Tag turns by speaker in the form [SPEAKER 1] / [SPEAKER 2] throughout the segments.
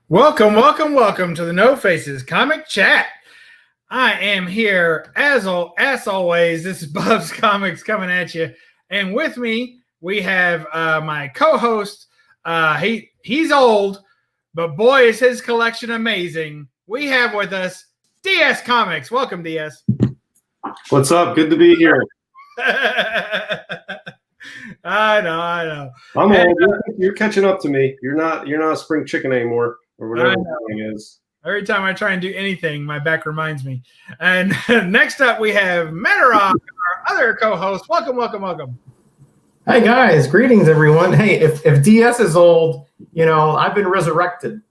[SPEAKER 1] Welcome to the No Faces Comic Chat. I am here as always. This is BUB'S Comics coming at you, and with me we have my co-host. He's old, but boy is his collection amazing. We have with us DS Comics. Welcome, DS.
[SPEAKER 2] What's up? Good to be here.
[SPEAKER 1] I know.
[SPEAKER 2] I'm old. You're catching up to me. You're not a spring chicken anymore, or whatever the thing is.
[SPEAKER 1] Every time I try and do anything, my back reminds me. And next up, we have Metarog, our other co-host. Welcome.
[SPEAKER 3] Hey guys, greetings everyone. Hey, if DS is old, I've been resurrected.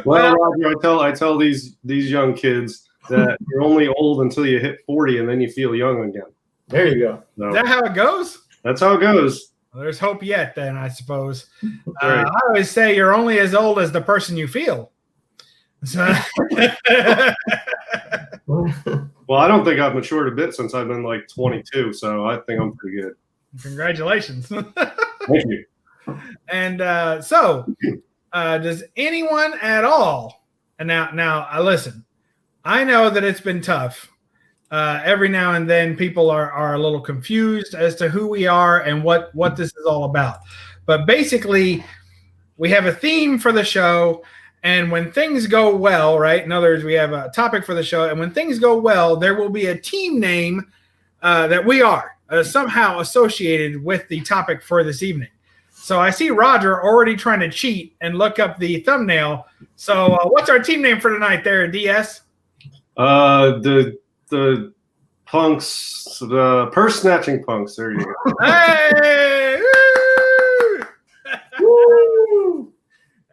[SPEAKER 2] Well, Roger, I tell these young kids that you're only old until you hit 40, and then you feel young again.
[SPEAKER 3] There you go.
[SPEAKER 2] So,
[SPEAKER 1] is that how it goes?
[SPEAKER 2] That's how it goes.
[SPEAKER 1] Well, there's hope yet, then, I suppose.
[SPEAKER 2] Right.
[SPEAKER 1] I always say you're only as old as the person you feel. So
[SPEAKER 2] Well, I don't think I've matured a bit since I've been like 22, so I think I'm pretty good.
[SPEAKER 1] Congratulations.
[SPEAKER 2] Thank you.
[SPEAKER 1] And does anyone at all, and now listen, I know that it's been tough. Every now and then people are a little confused as to who we are and what this is all about. But basically, we have a theme for the show, and when things go well, right? In other words, we have a topic for the show, and when things go well, there will be a team name that we are somehow associated with the topic for this evening. So I see Roger already trying to cheat and look up the thumbnail. So what's our team name for tonight there, DS?
[SPEAKER 2] The punks, the purse snatching punks. There you go.
[SPEAKER 1] Hey! Woo!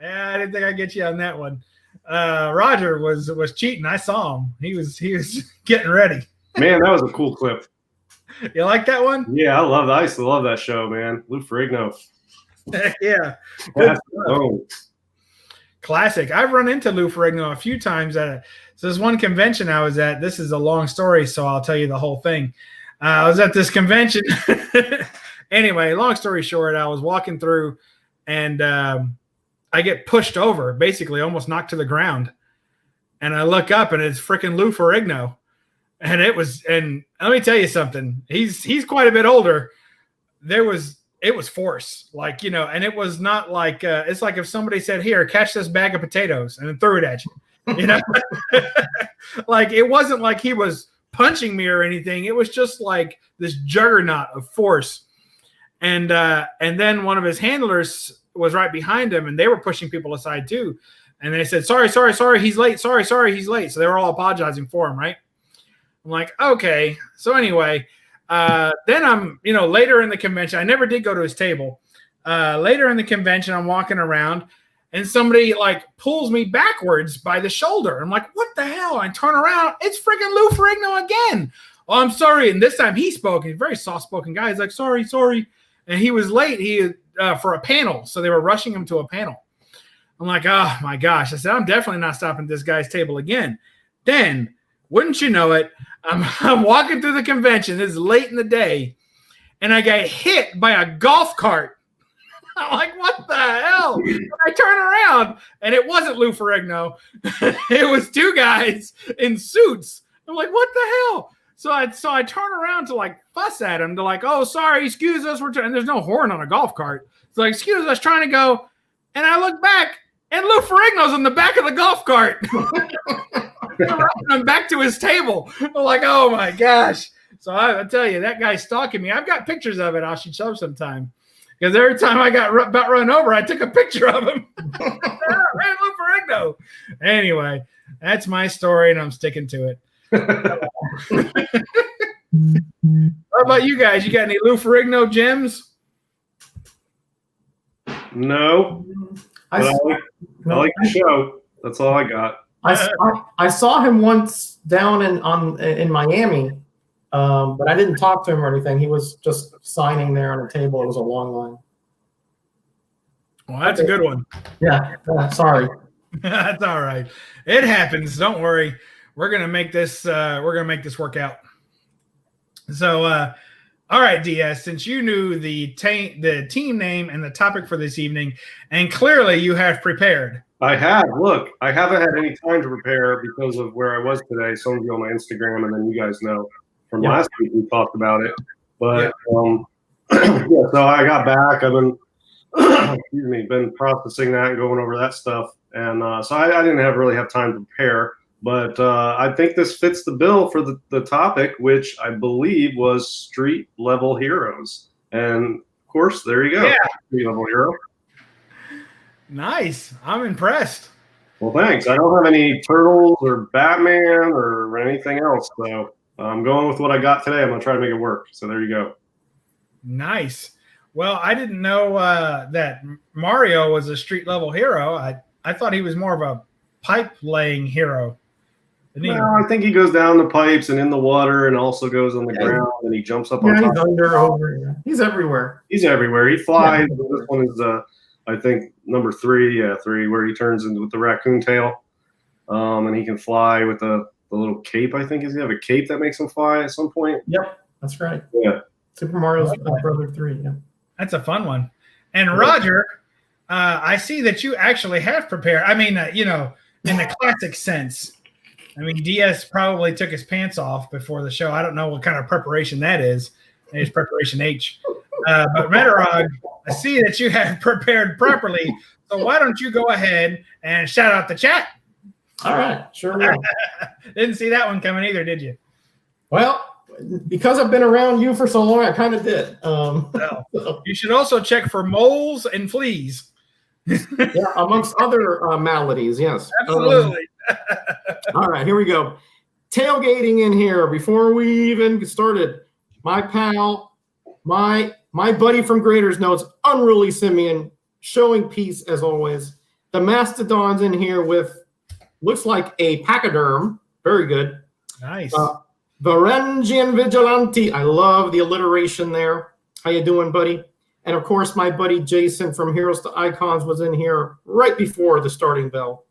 [SPEAKER 1] Yeah, I didn't think I'd get you on that one. Roger was cheating. I saw him. He was getting ready.
[SPEAKER 2] Man, that was a cool clip.
[SPEAKER 1] You like that one?
[SPEAKER 2] Yeah, I love that. I used to love that show, man. Lou Ferrigno.
[SPEAKER 1] Heck yeah. Classic. I've run into Lou Ferrigno a few times so there's one convention I was at. This is a long story, so I'll tell you the whole thing. I was at this convention. Anyway, long story short, I was walking through, and I get pushed over, basically almost knocked to the ground. And I look up, and it's freaking Lou Ferrigno. And let me tell you something. He's quite a bit older. It was force, and it was not like it's like if somebody said, "Here, catch this bag of potatoes," and then threw it at you. Like it wasn't like he was punching me or anything. It was just like this juggernaut of force. And then one of his handlers was right behind him, and they were pushing people aside too. And they said, sorry, he's late. Sorry, he's late. So they were all apologizing for him, right? I'm like, okay. So anyway, then I'm, later in the convention, I never did go to his table. Later in the convention, I'm walking around, and somebody pulls me backwards by the shoulder. I'm like, what the hell? I turn around. It's freaking Lou Ferrigno again. Oh, I'm sorry. And this time he spoke. He's a very soft-spoken guy. He's like, sorry. And he was late for a panel. So they were rushing him to a panel. I'm like, oh, my gosh. I said, I'm definitely not stopping at this guy's table again. Then, wouldn't you know it, I'm walking through the convention. This is late in the day. And I got hit by a golf cart. I'm like, what the hell? And I turn around, and it wasn't Lou Ferrigno. It was two guys in suits. I'm like, what the hell? So I turn around to fuss at him to oh, sorry, excuse us. And there's no horn on a golf cart. So excuse us, trying to go. And I look back, and Lou Ferrigno's in the back of the golf cart. I'm back to his table. I'm like, oh my gosh. So I tell you, that guy's stalking me. I've got pictures of it. I should show sometime. Because every time I got about run over, I took a picture of him. Hey, Lou Ferrigno. Anyway, that's my story, and I'm sticking to it. How about you guys? You got any Lou Ferrigno gems?
[SPEAKER 2] No. I like the show. That's all I got.
[SPEAKER 3] I saw him once down in Miami, but I didn't talk to him or anything. He was just signing there on a table. It was a long line.
[SPEAKER 1] Well, that's a good one.
[SPEAKER 3] Yeah. Sorry.
[SPEAKER 1] That's all right. It happens. Don't worry. We're gonna make this. Work out. So All right, DS, since you knew the team name and the topic for this evening, and clearly you have prepared.
[SPEAKER 2] I have. Look, I haven't had any time to prepare because of where I was today. Some of you on my Instagram, and then you guys know from last week we talked about it. But so I got back. I've been been processing that and going over that stuff, and so I didn't really have time to prepare. But I think this fits the bill for the topic, which I believe was street level heroes. And of course, there you go.
[SPEAKER 1] Yeah.
[SPEAKER 2] Street level hero.
[SPEAKER 1] Nice. I'm impressed.
[SPEAKER 2] Well, thanks. I don't have any Turtles or Batman or anything else. So I'm going with what I got today. I'm going to try to make it work. So there you go.
[SPEAKER 1] Nice. Well, I didn't know that Mario was a street level hero. I thought he was more of a pipe laying hero.
[SPEAKER 2] Well, I think he goes down the pipes and in the water and also goes on the ground and he jumps up on top.
[SPEAKER 3] He's under, over. He's everywhere.
[SPEAKER 2] He's everywhere. He flies. Yeah. This one is, I think, number 3. Yeah, 3, where he turns into with the raccoon tail. And he can fly with the little cape, I think. Does he have a cape that makes him fly at some point?
[SPEAKER 3] Yep, that's right.
[SPEAKER 2] Yeah.
[SPEAKER 3] Super Mario's brother 3. Yeah.
[SPEAKER 1] That's a fun one. And Roger, I see that you actually have prepared. I mean, in the classic sense. I mean, DS probably took his pants off before the show. I don't know what kind of preparation that is. It's preparation H. But Metarog, I see that you have prepared properly. So why don't you go ahead and shout out the chat?
[SPEAKER 3] All right, sure will.
[SPEAKER 1] Didn't see that one coming either, did you?
[SPEAKER 3] Well, because I've been around you for so long, I kind of did.
[SPEAKER 1] You should also check for moles and fleas.
[SPEAKER 3] Yeah, amongst other maladies, yes.
[SPEAKER 1] Absolutely.
[SPEAKER 3] All right, here we go. Tailgating in here before we even get started. My pal, my buddy from Graders Notes, Unruly Simeon, showing peace as always. The Mastodon's in here with, looks like a pachyderm. Very good.
[SPEAKER 1] Nice.
[SPEAKER 3] Varangian Vigilante. I love the alliteration there. How you doing, buddy? And, of course, my buddy Jason from Heroes to Icons was in here right before the starting bell.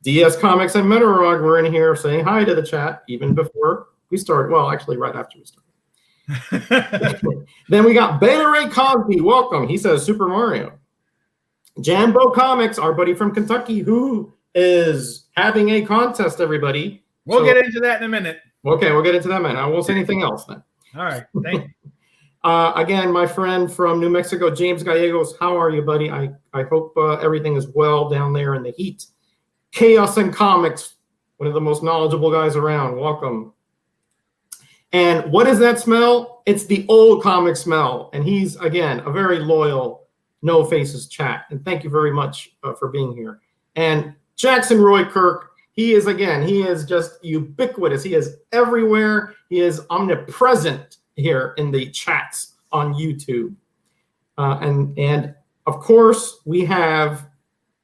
[SPEAKER 3] DS Comics and Menorah were in here saying hi to the chat even before we started. Well, actually, right after we started. Then we got Beta Ray Cosby. Welcome. He says Super Mario. Jambo Comics, our buddy from Kentucky, who is having a contest, everybody.
[SPEAKER 1] We'll get into that in a minute.
[SPEAKER 3] Okay, we'll get into that in a minute. I won't say anything else then.
[SPEAKER 1] All right. Thank you.
[SPEAKER 3] Again, my friend from New Mexico, James Gallegos, how are you, buddy? I hope everything is well down there in the heat. Chaos and Comics, one of the most knowledgeable guys around. Welcome. And what is that smell? It's the old comic smell. And he's, again, a very loyal No Faces chat. And thank you very much for being here. And Jackson Roy Kirk, he is just ubiquitous. He is everywhere. He is omnipresent here in the chats on YouTube. And of course, we have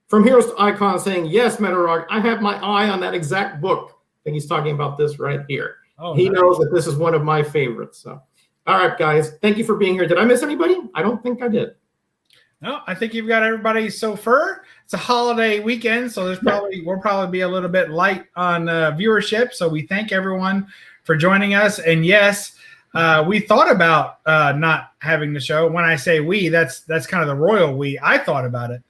[SPEAKER 3] from Heroes to Icons saying, yes, Metarog, I have my eye on that exact book. I think he's talking about this right here. Oh, he knows that this is one of my favorites. So, all right, guys, thank you for being here. Did I miss anybody? I don't think I did.
[SPEAKER 1] No, I think you've got everybody so far. It's a holiday weekend, so we'll probably be a little bit light on viewership. So we thank everyone for joining us. And yes, we thought about not having the show. When I say we, that's kind of the royal we. I thought about it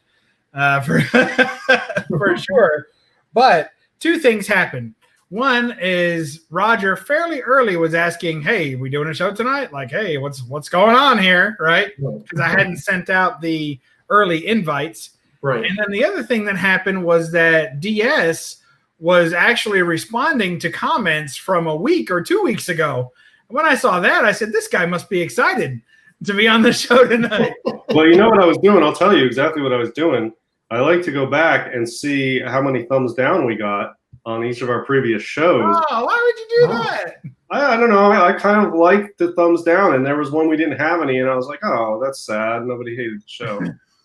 [SPEAKER 1] for sure. But two things happened. One is Roger fairly early was asking, hey, we doing a show tonight? Like, hey, what's going on here, right? Because I hadn't sent out the early invites.
[SPEAKER 3] Right.
[SPEAKER 1] And then the other thing that happened was that DS was actually responding to comments from a week or 2 weeks ago. When I saw that, I said, this guy must be excited to be on the show tonight.
[SPEAKER 2] Well, you know what I was doing? I'll tell you exactly what I was doing. I like to go back and see how many thumbs down we got on each of our previous shows.
[SPEAKER 1] Oh, why would you do that?
[SPEAKER 2] I don't know. I kind of liked the thumbs down, and there was one we didn't have any, and I was like, oh, that's sad. Nobody hated the show.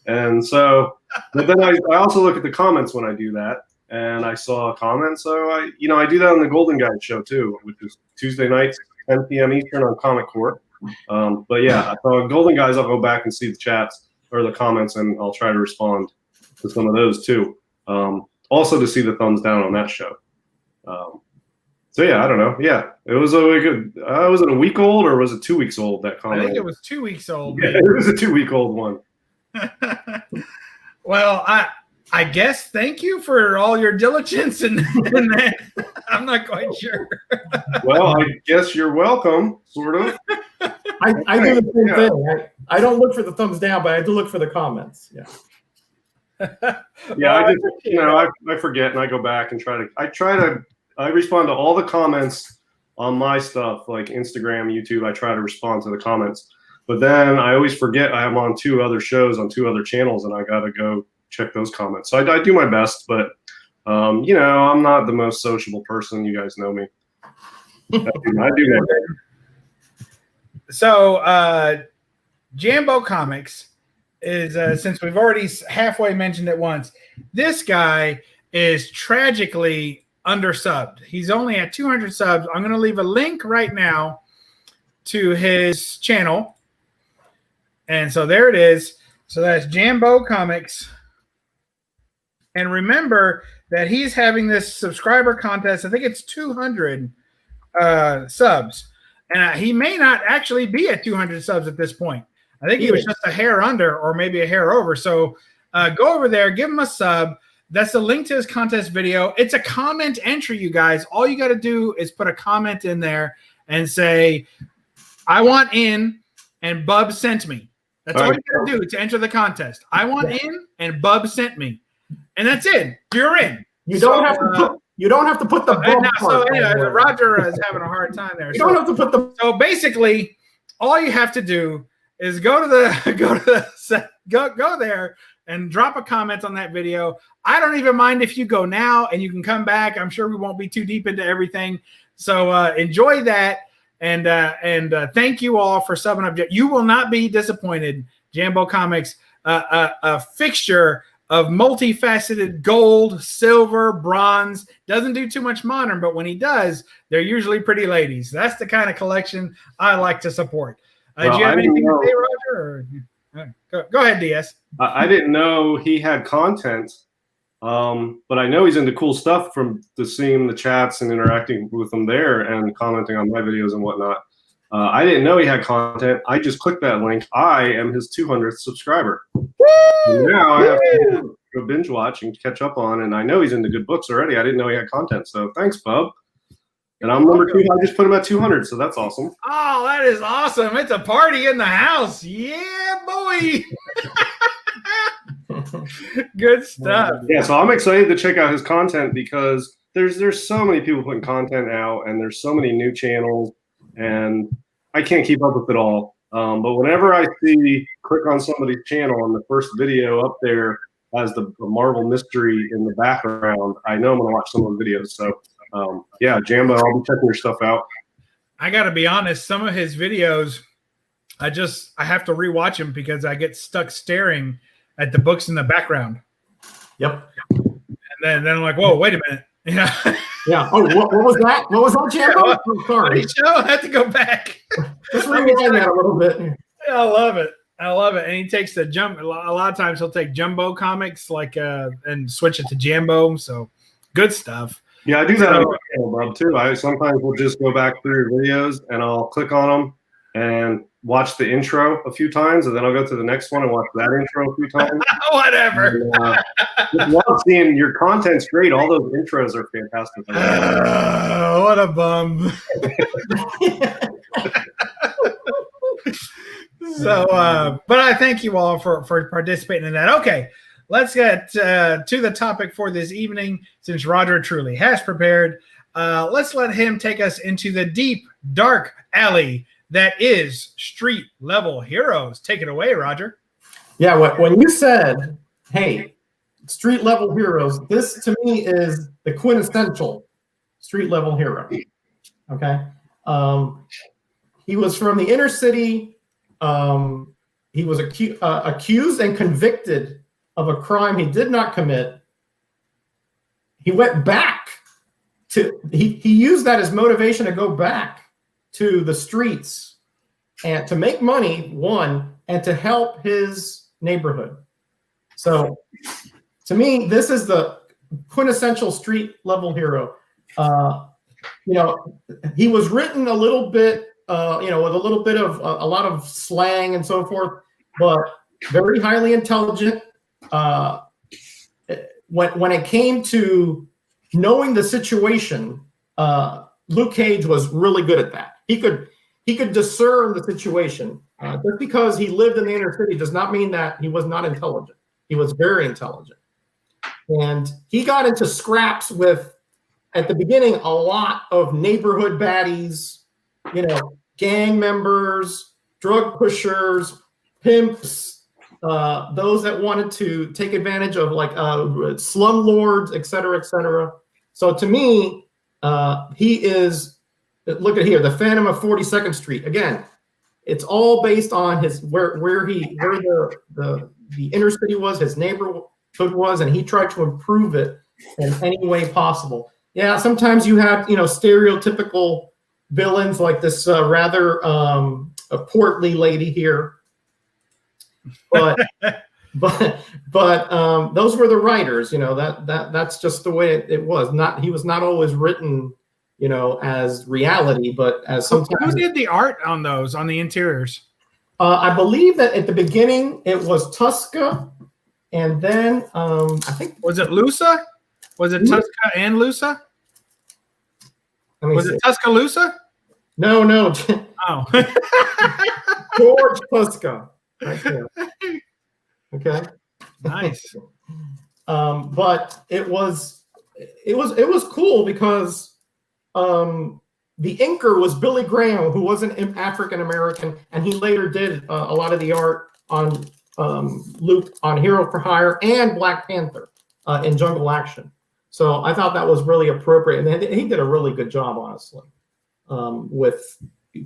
[SPEAKER 2] And so, but then I also look at the comments when I do that, and I saw a comment. So I do that on the Golden Guide show too, which is Tuesday nights, 10 p.m. Eastern on Comic Core. But yeah, so Golden Guys, I'll go back and see the chats or the comments, and I'll try to respond to some of those too. Also to see the thumbs down on that show. So yeah, I don't know. Yeah, it was was it a week old or was it 2 weeks old? That comment.
[SPEAKER 1] I think it was 2 weeks old.
[SPEAKER 2] Yeah, it was a 2 week old one.
[SPEAKER 1] Well, I guess thank you for all your diligence and that. I'm not quite sure.
[SPEAKER 2] Well, I guess you're welcome, sort of.
[SPEAKER 3] I do the same thing. I don't look for the thumbs down, but I do look for the comments. Yeah.
[SPEAKER 2] Yeah, I forget and I go back and I respond to all the comments on my stuff like Instagram, YouTube. I try to respond to the comments, but then I always forget I'm on 2 other shows on 2 other channels and I gotta go check those comments. So I do my best, but I'm not the most sociable person. You guys know me. I do my best.
[SPEAKER 1] So Jambo Comics is since we've already halfway mentioned it once, this guy is tragically undersubbed. He's only at 200 subs. I'm going to leave a link right now to his channel. And so there it is. So that's Jambo Comics. And remember that he's having this subscriber contest. I think it's 200 subs. And he may not actually be at 200 subs at this point. I think he was just a hair under or maybe a hair over. So go over there, give him a sub. That's the link to his contest video. It's a comment entry, you guys. All you got to do is put a comment in there and say, I want in and Bub sent me. That's all you got to do to enter the contest. I want in and Bub sent me. And that's it. You're in.
[SPEAKER 3] You don't have to put the Bub part.
[SPEAKER 1] So anyway, Roger is having a hard time there.
[SPEAKER 3] You don't have to put the.
[SPEAKER 1] So basically, all you have to do is go there and drop a comment on that video. I don't even mind if you go now and you can come back. I'm sure we won't be too deep into everything. So enjoy that. And thank you all for subbing up. You will not be disappointed. Jambo Comics, a fixture of multifaceted gold, silver, bronze. Doesn't do too much modern, but when he does, they're usually pretty ladies. That's the kind of collection I like to support. Do you have anything to say, Roger? Or? Go ahead, DS.
[SPEAKER 2] I didn't know he had content, but I know he's into cool stuff from seeing the chats and interacting with them there and commenting on my videos and whatnot. I didn't know he had content. I just clicked that link. I am his 200th subscriber. Now I have to go binge watch and catch up on, and I know he's into good books already. I didn't know he had content, so thanks, Bub. And I'm number 2. I just put him at 200, so that's awesome.
[SPEAKER 1] Oh, that is awesome. It's a party in the house. Yeah, boy. Good stuff.
[SPEAKER 2] Yeah, so I'm excited to check out his content because there's so many people putting content out, and there's so many new channels, and I can't keep up with it all. But whenever I click on somebody's channel and the first video up there has the Marvel mystery in the background, I know I'm going to watch some of the videos. So, yeah, Jambo, I'll be checking your stuff out.
[SPEAKER 1] I got to be honest, some of his videos, I have to rewatch them because I get stuck staring at the books in the background.
[SPEAKER 3] Yep.
[SPEAKER 1] And then I'm like, whoa, wait a minute. Yeah.
[SPEAKER 3] Yeah. Oh, what was that? What was that, Jambo?
[SPEAKER 1] Yeah,
[SPEAKER 3] I'm sorry.
[SPEAKER 1] I have to go back.
[SPEAKER 3] Just rewind that a little bit.
[SPEAKER 1] Yeah, I love it. And he takes the jump. A lot of times he'll take Jumbo Comics and switch it to Jambo. So good stuff.
[SPEAKER 2] Yeah, I do that on my channel, Bob, too. I sometimes will just go back through your videos and I'll click on them and watch the intro a few times, and then I'll go to the next one and watch that intro a few times.
[SPEAKER 1] Whatever.
[SPEAKER 2] Just love seeing your content's great. All those intros are fantastic.
[SPEAKER 1] What a bum. So, but I thank you all for participating in that. Okay, let's get to the topic for this evening. Since Roger truly has prepared, let's let him take us into the deep, dark alley that is street level heroes. Take it away, Roger.
[SPEAKER 3] Yeah, when you said, hey, street level heroes, this to me is the quintessential street level hero. Okay. He was from the inner city. He was accused and convicted of a crime he did not commit. He went back he used that as motivation to go back to the streets and to make money, one, and to help his neighborhood. So to me, this is the quintessential street level hero. you know, he was written a little bit, you know, with a little bit of a lot of slang and so forth, but very highly intelligent. When it came to knowing the situation, Luke Cage was really good at that. He could discern the situation. Just because he lived in the inner city does not mean that he was not intelligent. He was very intelligent. And he got into scraps with, at the beginning, a lot of neighborhood baddies, you know, gang members, drug pushers, pimps, those that wanted to take advantage of like slumlords, et cetera, et cetera. So to me, he is, look at here, the Phantom of 42nd Street. Again, it's all based on his where the inner city was, his neighborhood was, and he tried to improve it in any way possible. Yeah, sometimes you have, you know, stereotypical villains like this rather a portly lady here, but those were the writers. You know, that's just the way it was. He was not always written, you know, as reality, but as sometimes.
[SPEAKER 1] Who did the art on those, on the interiors?
[SPEAKER 3] I believe that at the beginning it was Tusca, and then I think,
[SPEAKER 1] was it Lusa? Was it Tusca and Lusa? Was it Tuscaloosa?
[SPEAKER 3] No.
[SPEAKER 1] Oh.
[SPEAKER 3] George Tusca. Right there. Okay.
[SPEAKER 1] Nice.
[SPEAKER 3] But it was cool because the inker was Billy Graham, who was an African American, and he later did a lot of the art on Luke, on Hero for Hire and Black Panther in Jungle Action. So I thought that was really appropriate, and he did a really good job, honestly, with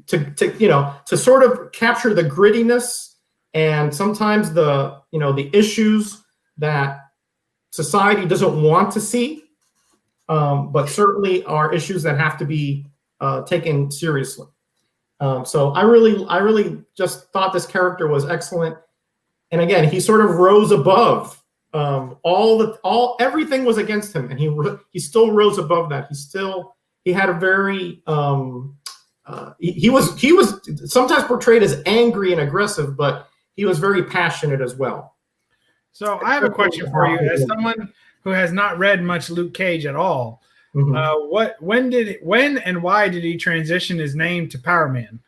[SPEAKER 3] to sort of capture the grittiness and sometimes the issues that society doesn't want to see, but certainly are issues that have to be taken seriously. So I really just thought this character was excellent, and again, he sort of rose above. Everything was against him, and he still rose above that. He had a very he was sometimes portrayed as angry and aggressive, but he was very passionate as well.
[SPEAKER 1] So I have a question for you, as someone who has not read much Luke Cage at all. Mm-hmm. When and why did he transition his name to Power Man?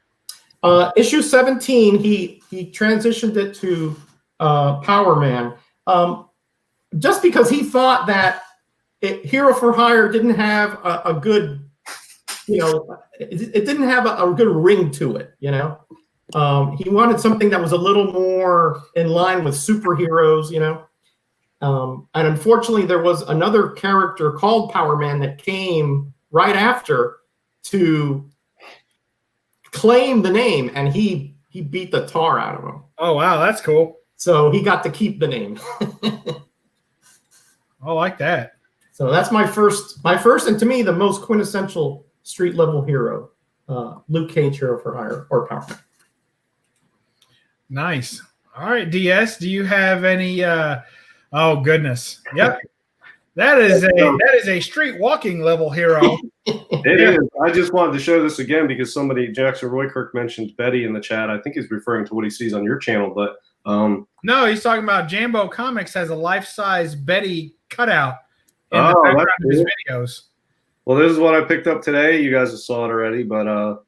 [SPEAKER 3] Issue 17, he transitioned it to Power Man. Just because he thought that Hero for Hire didn't have a good, it didn't have a good ring to it, He wanted something that was a little more in line with superheroes, And unfortunately, there was another character called Power Man that came right after to claim the name, and he beat the tar out of him.
[SPEAKER 1] Oh, wow, that's cool.
[SPEAKER 3] So he got to keep the name.
[SPEAKER 1] I like that.
[SPEAKER 3] So that's my first, and to me, the most quintessential street level hero, Luke Cage, Hero for Hire, or Power Man.
[SPEAKER 1] Nice. All right, DS, do you have any? Oh goodness, yep. That is a street walking level hero.
[SPEAKER 2] It is. I just wanted to show this again because Jackson Roykirk mentioned Betty in the chat. I think he's referring to what he sees on your channel, but
[SPEAKER 1] no, he's talking about Jambo Comics has a life-size Betty cutout in the background of his videos.
[SPEAKER 2] Well, this is what I picked up today. You guys have saw it already, but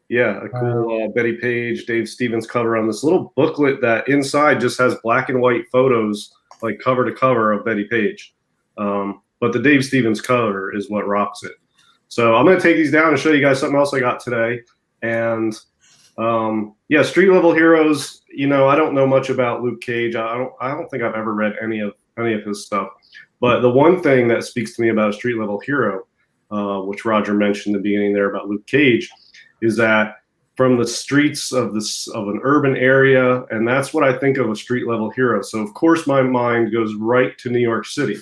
[SPEAKER 2] yeah, a cool Betty Page, Dave Stevens cover on this little booklet that inside just has black and white photos, like cover to cover, of Betty Page. But the Dave Stevens cover is what rocks it. So I'm going to take these down and show you guys something else I got today. And yeah, street level heroes. I don't know much about Luke Cage. I don't think I've ever read any of his stuff. But the one thing that speaks to me about a street level hero, which Roger mentioned in the beginning there about Luke Cage, is that from the streets of an urban area, and that's what I think of a street level hero. So of course my mind goes right to New York City.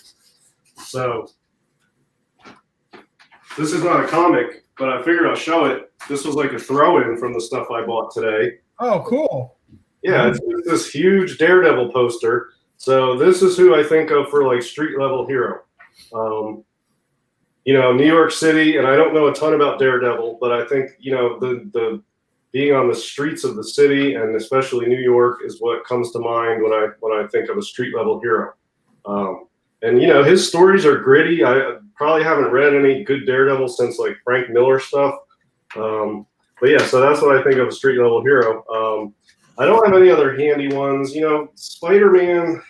[SPEAKER 2] So this is not a comic, but I figured I'll show it. This was like a throw-in from the stuff I bought today.
[SPEAKER 1] Oh, cool.
[SPEAKER 2] Yeah, it's this huge Daredevil poster. So this is who I think of for like street level hero. New York City, and I don't know a ton about Daredevil, but I think, the being on the streets of the city and especially New York is what comes to mind when I think of a street level hero. And his stories are gritty. I probably haven't read any good Daredevil since like Frank Miller stuff. But yeah, so that's what I think of a street level hero. I don't have any other handy ones. Spider-Man,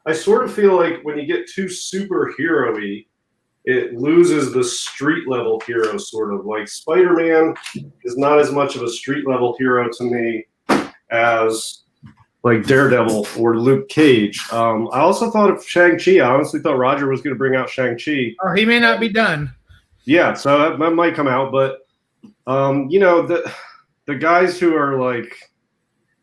[SPEAKER 2] I sort of feel like when you get too superhero-y, it loses the street level hero sort of. Like Spider-Man is not as much of a street level hero to me as like Daredevil or Luke Cage. I also thought of Shang-Chi. I honestly thought Roger was going to bring out Shang-Chi.
[SPEAKER 1] Or he may not be done.
[SPEAKER 2] Yeah, so that might come out. But, the guys who are like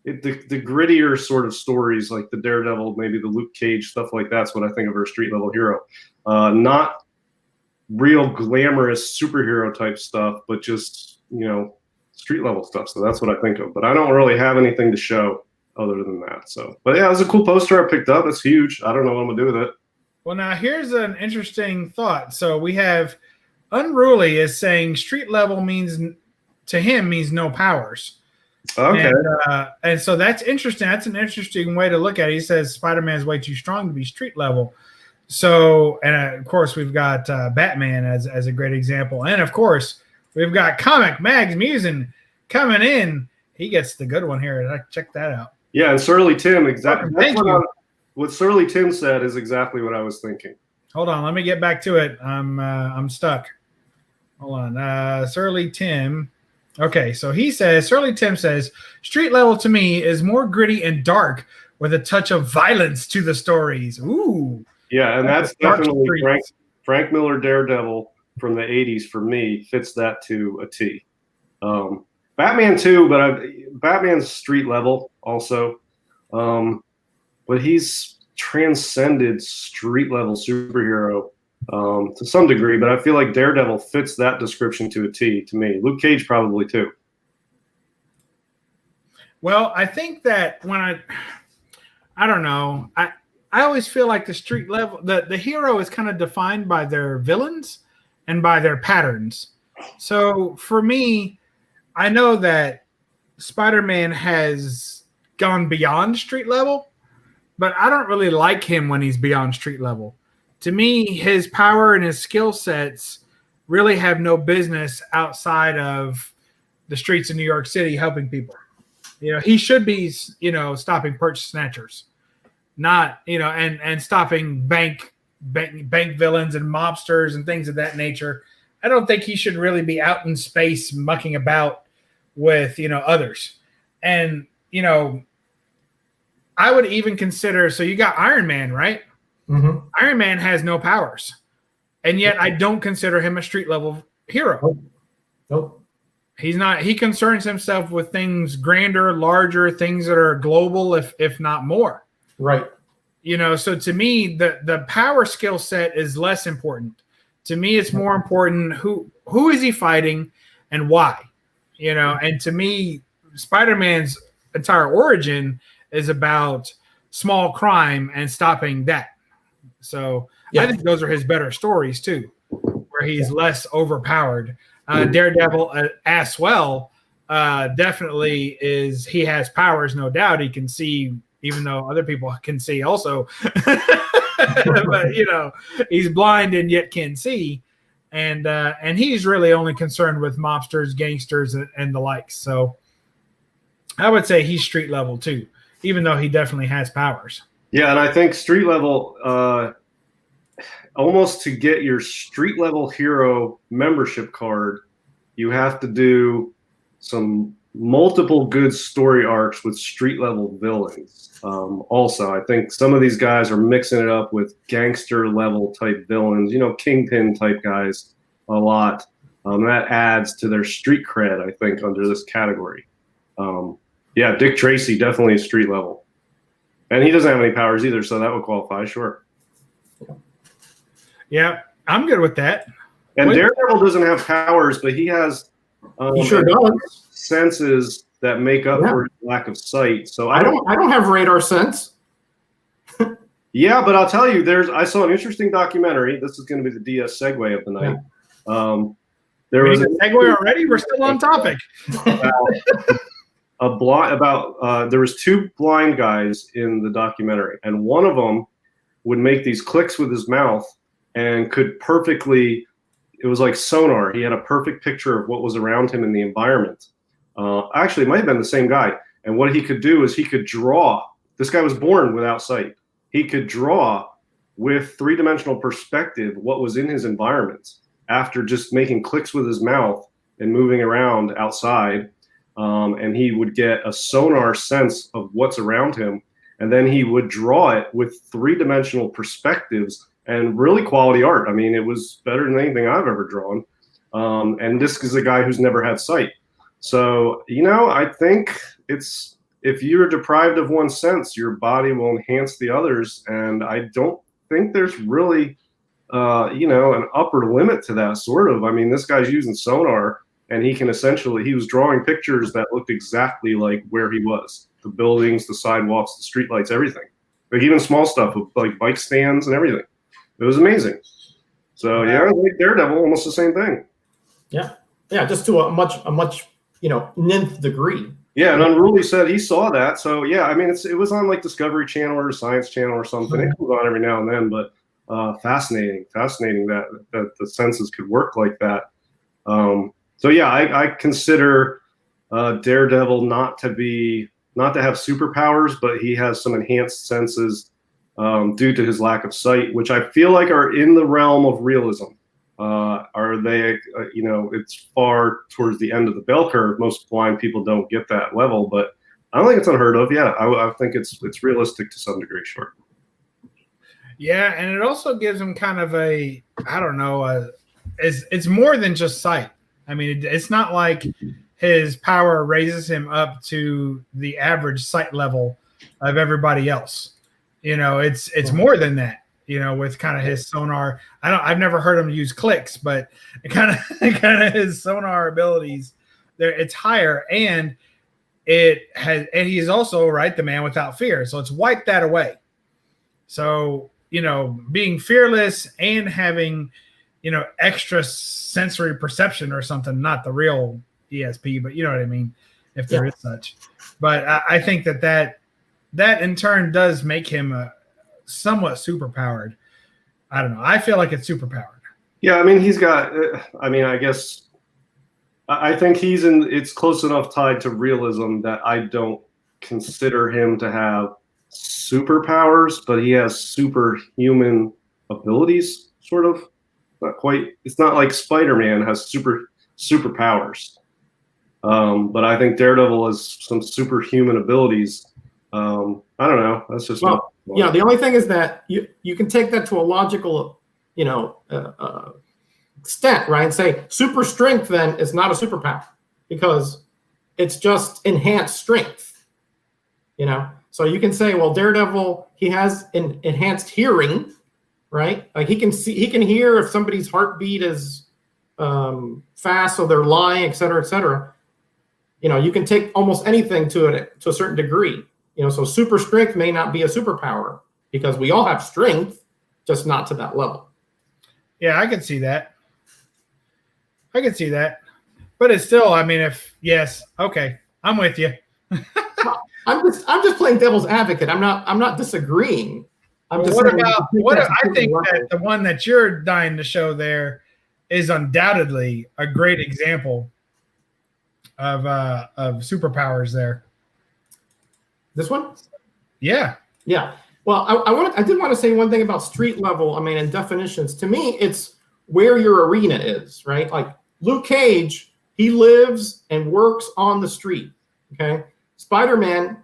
[SPEAKER 2] the grittier sort of stories, like the Daredevil, maybe the Luke Cage, stuff like that's what I think of our street level hero. Not real glamorous superhero type stuff, but just, street level stuff. So that's what I think of. But I don't really have anything to show other than that. So, but yeah, it was a cool poster I picked up. It's huge. I don't know what I'm gonna do with it.
[SPEAKER 1] Well, now here's an interesting thought. So we have Unruly is saying street level means no powers.
[SPEAKER 2] Okay.
[SPEAKER 1] And so that's interesting. That's an interesting way to look at it. He says Spider-Man's way too strong to be street level. So, and of course, we've got Batman as a great example. And of course, we've got Comic Mags Musin coming in. He gets the good one here. Check that out.
[SPEAKER 2] Yeah, and Surly Tim, exactly.
[SPEAKER 1] Thank you.
[SPEAKER 2] What Surly Tim said is exactly what I was thinking.
[SPEAKER 1] Hold on, let me get back to it. I'm stuck. Hold on. Surly Tim. Okay, so Surly Tim says, street level to me is more gritty and dark with a touch of violence to the stories. Ooh.
[SPEAKER 2] Yeah, and that's definitely Frank Miller Daredevil from the 80s for me fits that to a T. Batman too, but Batman's street level also. But he's transcended street level superhero to some degree, but I feel like Daredevil fits that description to a T to me. Luke Cage probably too.
[SPEAKER 1] Well, I think that when I don't know, I always feel like the street level, the hero is kind of defined by their villains and by their patterns. So for me, I know that Spider-Man has gone beyond street level, but I don't really like him when he's beyond street level. To me, his power and his skill sets really have no business outside of the streets of New York City helping people. He should be, stopping purse snatchers, not, and stopping bank villains and mobsters and things of that nature. I don't think he should really be out in space mucking about with, others. And, I would even consider, so you got Iron Man, right?
[SPEAKER 3] Mm-hmm.
[SPEAKER 1] Iron Man has no powers. And yet I don't consider him a street level hero.
[SPEAKER 3] Nope.
[SPEAKER 1] He's not, he concerns himself with things grander, larger, things that are global, if not more.
[SPEAKER 3] Right.
[SPEAKER 1] So to me, the power skill set is less important. To me, it's more important who is he fighting and why. And to me, Spider-Man's entire origin is about small crime and stopping that. So yeah. I think those are his better stories too, where he's less overpowered. Daredevil as well definitely is. He has powers, no doubt. He can see, even though other people can see also. But he's blind and yet can see, and he's really only concerned with mobsters, gangsters, and the likes. So I would say he's street level too, even though he definitely has powers.
[SPEAKER 2] Yeah, and I think street level, almost to get your street level hero membership card, you have to do some multiple good story arcs with street level villains. Also, I think some of these guys are mixing it up with gangster level type villains, Kingpin type guys a lot. That adds to their street cred, I think, under this category. Yeah, Dick Tracy definitely is street level. And he doesn't have any powers either, so that would qualify, sure.
[SPEAKER 1] Yeah, I'm good with that.
[SPEAKER 2] And Daredevil doesn't have powers, but he has
[SPEAKER 3] he sure does.
[SPEAKER 2] Senses that make up for his lack of sight. So
[SPEAKER 3] I don't have radar sense.
[SPEAKER 2] Yeah, but I'll tell you, I saw an interesting documentary. This is going to be the DS segue of the night.
[SPEAKER 1] Yeah.
[SPEAKER 2] There was a
[SPEAKER 1] segue already. We're still on topic.
[SPEAKER 2] There was two blind guys in the documentary, and one of them would make these clicks with his mouth and could perfectly. It was like sonar. He had a perfect picture of what was around him in the environment. Actually, it might have been the same guy. And what he could do is he could draw. This guy was born without sight. He could draw with three-dimensional perspective what was in his environment after just making clicks with his mouth and moving around outside. And he would get a sonar sense of what's around him. And then he would draw it with three-dimensional perspectives and really quality art. I mean, it was better than anything I've ever drawn. And this is a guy who's never had sight. So, I think if you're deprived of one sense, your body will enhance the others. And I don't think there's really, an upper limit to that sort of. I mean, this guy's using sonar, and he was drawing pictures that looked exactly like where he was. The buildings, the sidewalks, the streetlights, everything. Like even small stuff like bike stands and everything. It was amazing. So like Daredevil, almost the same thing.
[SPEAKER 3] Yeah, just to a much nth degree.
[SPEAKER 2] Yeah, and Unruly said he saw that. So yeah, I mean, it was on like Discovery Channel or Science Channel or something. It was on every now and then, but fascinating that the senses could work like that. So yeah, I consider Daredevil not to have superpowers, but he has some enhanced senses due to his lack of sight, which I feel like are in the realm of realism. Are they, it's far towards the end of the bell curve. Most blind people don't get that level, but I don't think it's unheard of. Yeah, I think it's realistic to some degree, sure.
[SPEAKER 1] Yeah, and it also gives him kind of it's more than just sight. I mean, it's not like his power raises him up to the average sight level of everybody else. It's more than that. With kind of his sonar. I've never heard him use clicks, but kind of his sonar abilities there, it's higher, and he's also the man without fear. So it's wiped that away. So, being fearless and having, extra sensory perception or something, not the real ESP, but you know what I mean, if there is such. But I think that in turn does make him somewhat superpowered. I don't know. I feel like it's superpowered.
[SPEAKER 2] Yeah, I mean, he's got. I guess I think it's close enough tied to realism that I don't consider him to have superpowers, but he has superhuman abilities, sort of. Not quite. It's not like Spider-Man has superpowers, but I think Daredevil has some superhuman abilities. I don't know. That's just
[SPEAKER 3] yeah. The only thing is that you can take that to a logical, extent, right? And say super strength then is not a superpower because it's just enhanced strength. So you can say, well, Daredevil, he has an enhanced hearing, right? Like he can hear if somebody's heartbeat is fast, so they're lying, et cetera, et cetera. You can take almost anything to a certain degree. So super strength may not be a superpower because we all have strength, just not to that level.
[SPEAKER 1] Yeah, I can see that. But it's still, I mean, okay, I'm with you.
[SPEAKER 3] I'm just playing devil's advocate. I'm not disagreeing. I think that the one that you're dying to show there is undoubtedly a great example of superpowers there. This one? Yeah. Well, I did want to say one thing about street level. I mean, in definitions, to me, it's where your arena is, right? Like Luke Cage, he lives and works on the street. Okay. Spider-Man,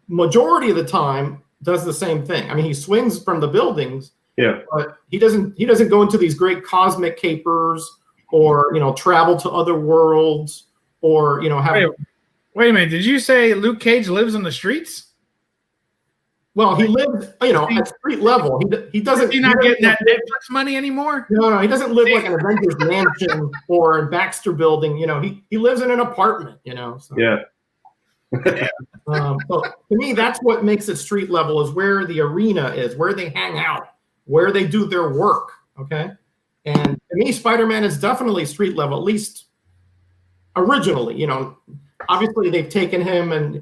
[SPEAKER 3] majority of the time, does the same thing. I mean, he swings from the buildings.
[SPEAKER 2] Yeah.
[SPEAKER 3] But he doesn't go into these great cosmic capers or travel to other worlds or have. Wait a minute. Did you say Luke Cage lives on the streets? Well, he lives, at street level. He doesn't. Is he not getting that Netflix money anymore? No, he doesn't live like an Avengers mansion or in Baxter Building. He lives in an apartment. So.
[SPEAKER 2] Yeah.
[SPEAKER 3] So to me, that's what makes it street level, is where the arena is, where they hang out, where they do their work. Okay. And to me, Spider-Man is definitely street level, at least originally. You know, obviously they've taken him and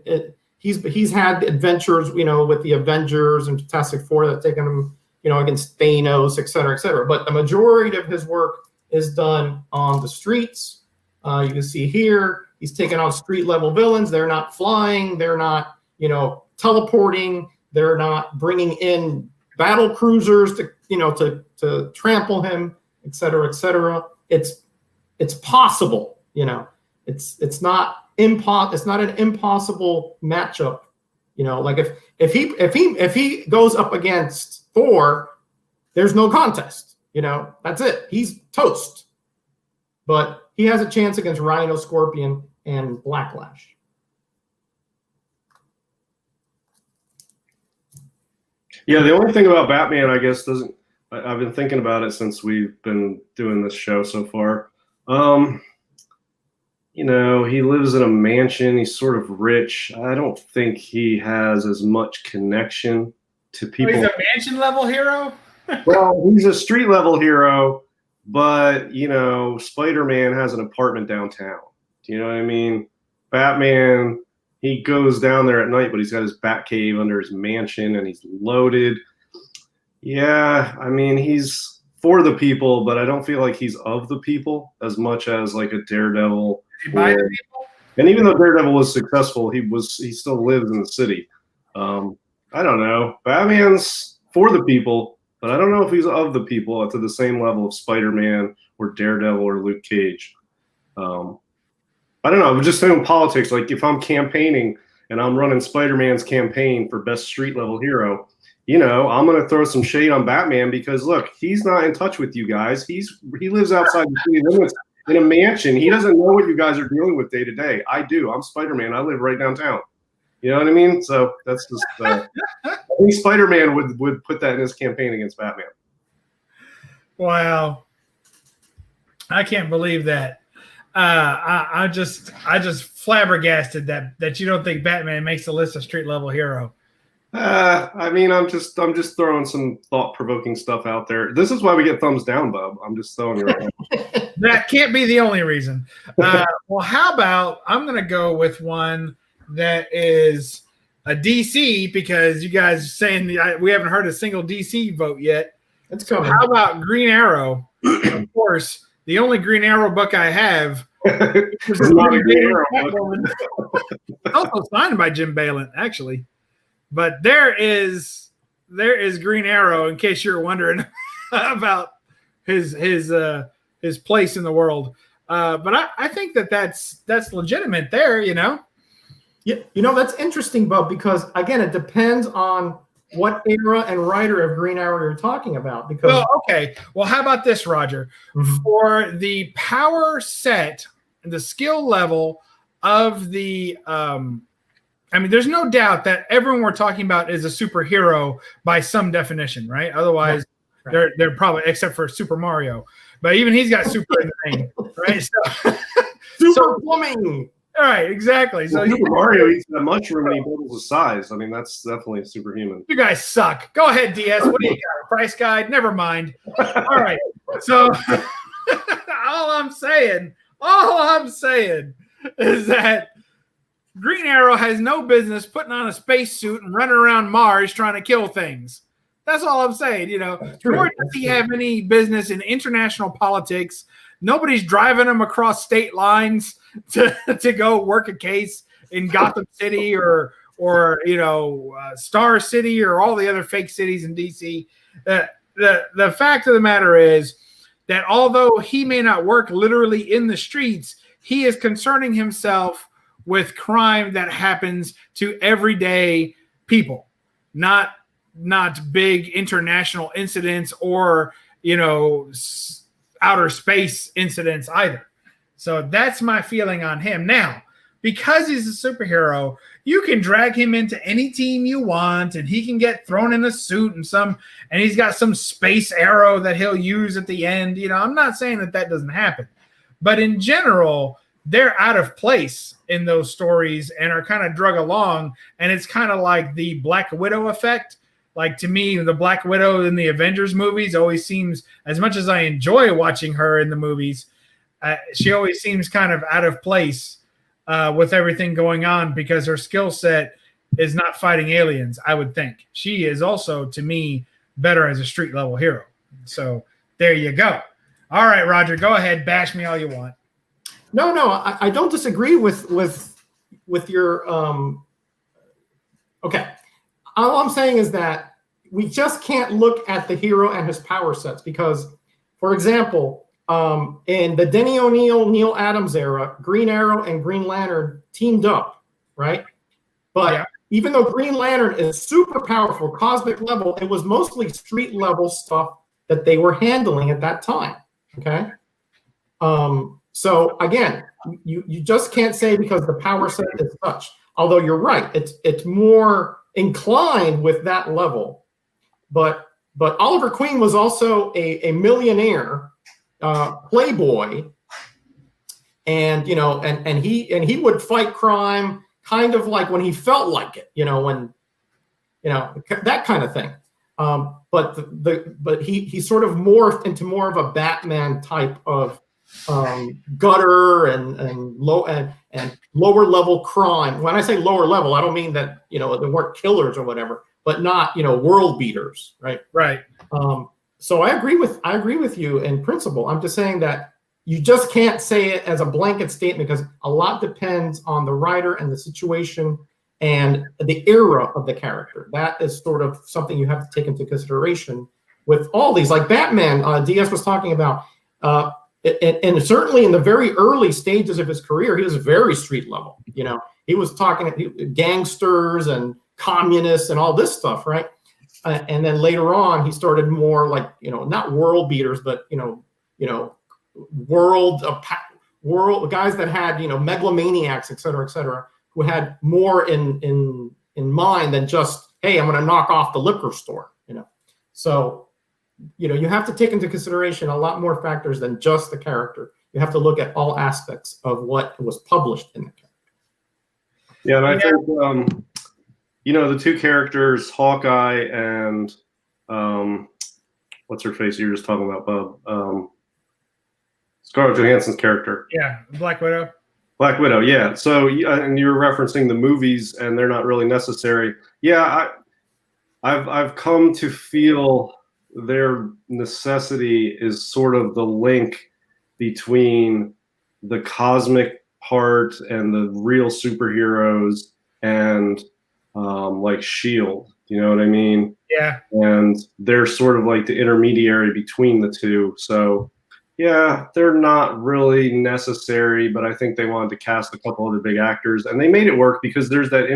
[SPEAKER 3] he's had adventures, you know, with the Avengers and Fantastic Four that have taken him, you know, against Thanos, et cetera, et cetera. But the majority of his work is done on the streets. You can see here, he's taken on street level villains. They're not flying. They're not, you know, teleporting. They're not bringing in battle cruisers to, you know, to trample him, et cetera, et cetera. It's possible, you know. It's not an impossible matchup, you know. Like if he goes up against Thor, there's no contest, you know. That's it. He's toast. But he has a chance against Rhino, Scorpion, and Blacklash.
[SPEAKER 2] Yeah, the only thing about Batman, I guess, I've been thinking about it since we've been doing this show so far. You know, he lives in a mansion. He's sort of rich. I don't think he has as much connection to people.
[SPEAKER 1] He's a mansion level hero?
[SPEAKER 2] Well, he's a street level hero, but, you know, Spider-Man has an apartment downtown. Do you know what I mean? Batman, he goes down there at night, but he's got his bat cave under his mansion and he's loaded. Yeah, I mean, he's for the people, but I don't feel like he's of the people as much as like a Daredevil. And even though Daredevil was successful, he still lives in the city. I don't know. Batman's for the people, but I don't know if he's of the people to the same level of Spider-Man or Daredevil or Luke Cage. I don't know. I'm just saying politics. Like if I'm campaigning and I'm running Spider-Man's campaign for best street level hero, you know, I'm going to throw some shade on Batman because look, he's not in touch with you guys. He lives outside the city limits in a mansion. He doesn't know what you guys are dealing with day to day. I do. I'm Spider-Man. I live right downtown. You know what I mean? So that's just I think Spider-Man would put that in his campaign against Batman.
[SPEAKER 1] Wow. I can't believe that. I just flabbergasted that you don't think Batman makes the list of street level hero.
[SPEAKER 2] I mean, I'm just throwing some thought-provoking stuff out there. This is why we get thumbs down, Bub. I'm just throwing you right now.
[SPEAKER 1] That can't be the only reason. Well, how about I'm going to go with one that is a DC because you guys are saying we haven't heard a single DC vote yet. So how about Green Arrow? Of course, the only Green Arrow book I have is not a Green Arrow book. Also signed by Jim Balent, actually. But there is Green Arrow, in case you're wondering about his place in the world. But I think that's legitimate there, you know?
[SPEAKER 3] Yeah, you know, that's interesting, Bub, because again, it depends on what era and writer of Green Arrow you're talking about. Because
[SPEAKER 1] okay. Well, how about this, Roger? Mm-hmm. For the power set and the skill level of the I mean, there's no doubt that everyone we're talking about is a superhero by some definition, right? Otherwise, right. They're probably, except for Super Mario. But even he's got super in the name, right?
[SPEAKER 3] Super plumbing.
[SPEAKER 1] All right, exactly. So
[SPEAKER 2] Super Mario eats that mushroom and he doubles his size. I mean, that's definitely superhuman.
[SPEAKER 1] You guys suck. Go ahead, DS. What do you got? A price guide? Never mind. All right. So all I'm saying is that Green Arrow has no business putting on a spacesuit and running around Mars trying to kill things. That's all I'm saying, you know. Nor does he have any business in international politics. Nobody's driving him across state lines to go work a case in Gotham City or you know, Star City or all the other fake cities in DC. The fact of the matter is that although he may not work literally in the streets, he is concerning himself with crime that happens to everyday people, not big international incidents or, you know, outer space incidents either. So that's my feeling on him. Now, because he's a superhero, you can drag him into any team you want and he can get thrown in a suit and he's got some space arrow that he'll use at the end. You know, I'm not saying that doesn't happen, but in general, they're out of place in those stories and are kind of drug along. And it's kind of like the Black Widow effect. Like, to me, the Black Widow in the Avengers movies always seems, as much as I enjoy watching her in the movies, she always seems kind of out of place with everything going on because her skill set is not fighting aliens, I would think. She is also, to me, better as a street level hero. So there you go. All right, Roger, go ahead. Bash me all you want.
[SPEAKER 3] No, I don't disagree with your okay. All I'm saying is that we just can't look at the hero and his power sets because, for example, in the Denny O'Neil, Neil Adams era, Green Arrow and Green Lantern teamed up, right? But even though Green Lantern is super powerful, cosmic level, it was mostly street level stuff that they were handling at that time. Okay. So again, you just can't say because the power set is such. Although you're right, it's more inclined with that level. But Oliver Queen was also a millionaire playboy, and and he would fight crime kind of like when he felt like it, when that kind of thing. But he sort of morphed into more of a Batman type of gutter and lower level crime. When I say lower level, I don't mean that there weren't killers or whatever, but not world beaters, right?
[SPEAKER 1] Right.
[SPEAKER 3] So I agree with you in principle. I'm just saying that you just can't say it as a blanket statement because a lot depends on the writer and the situation and the era of the character. That is sort of something you have to take into consideration with all these. Like Batman, DS was talking about, and certainly in the very early stages of his career, he was very street level. He was talking gangsters and communists and all this stuff, right? And then later on, he started more like, not world beaters, but, world guys that had, megalomaniacs, et cetera, who had more in mind than just, hey, I'm going to knock off the liquor store, So, you have to take into consideration a lot more factors than just the character. You have to look at all aspects of what was published in the character.
[SPEAKER 2] Yeah, and I think, the two characters, Hawkeye and what's her face you were just talking about, Bub? Scarlett Johansson's character.
[SPEAKER 1] Yeah, Black Widow.
[SPEAKER 2] Black Widow, yeah. So, and you're referencing the movies, and they're not really necessary. Yeah, I've come to feel their necessity is sort of the link between the cosmic part and the real superheroes and like S.H.I.E.L.D. You know what I mean?
[SPEAKER 1] Yeah.
[SPEAKER 2] And they're sort of like the intermediary between the two. So, yeah, they're not really necessary, but I think they wanted to cast a couple other big actors, and they made it work because there's that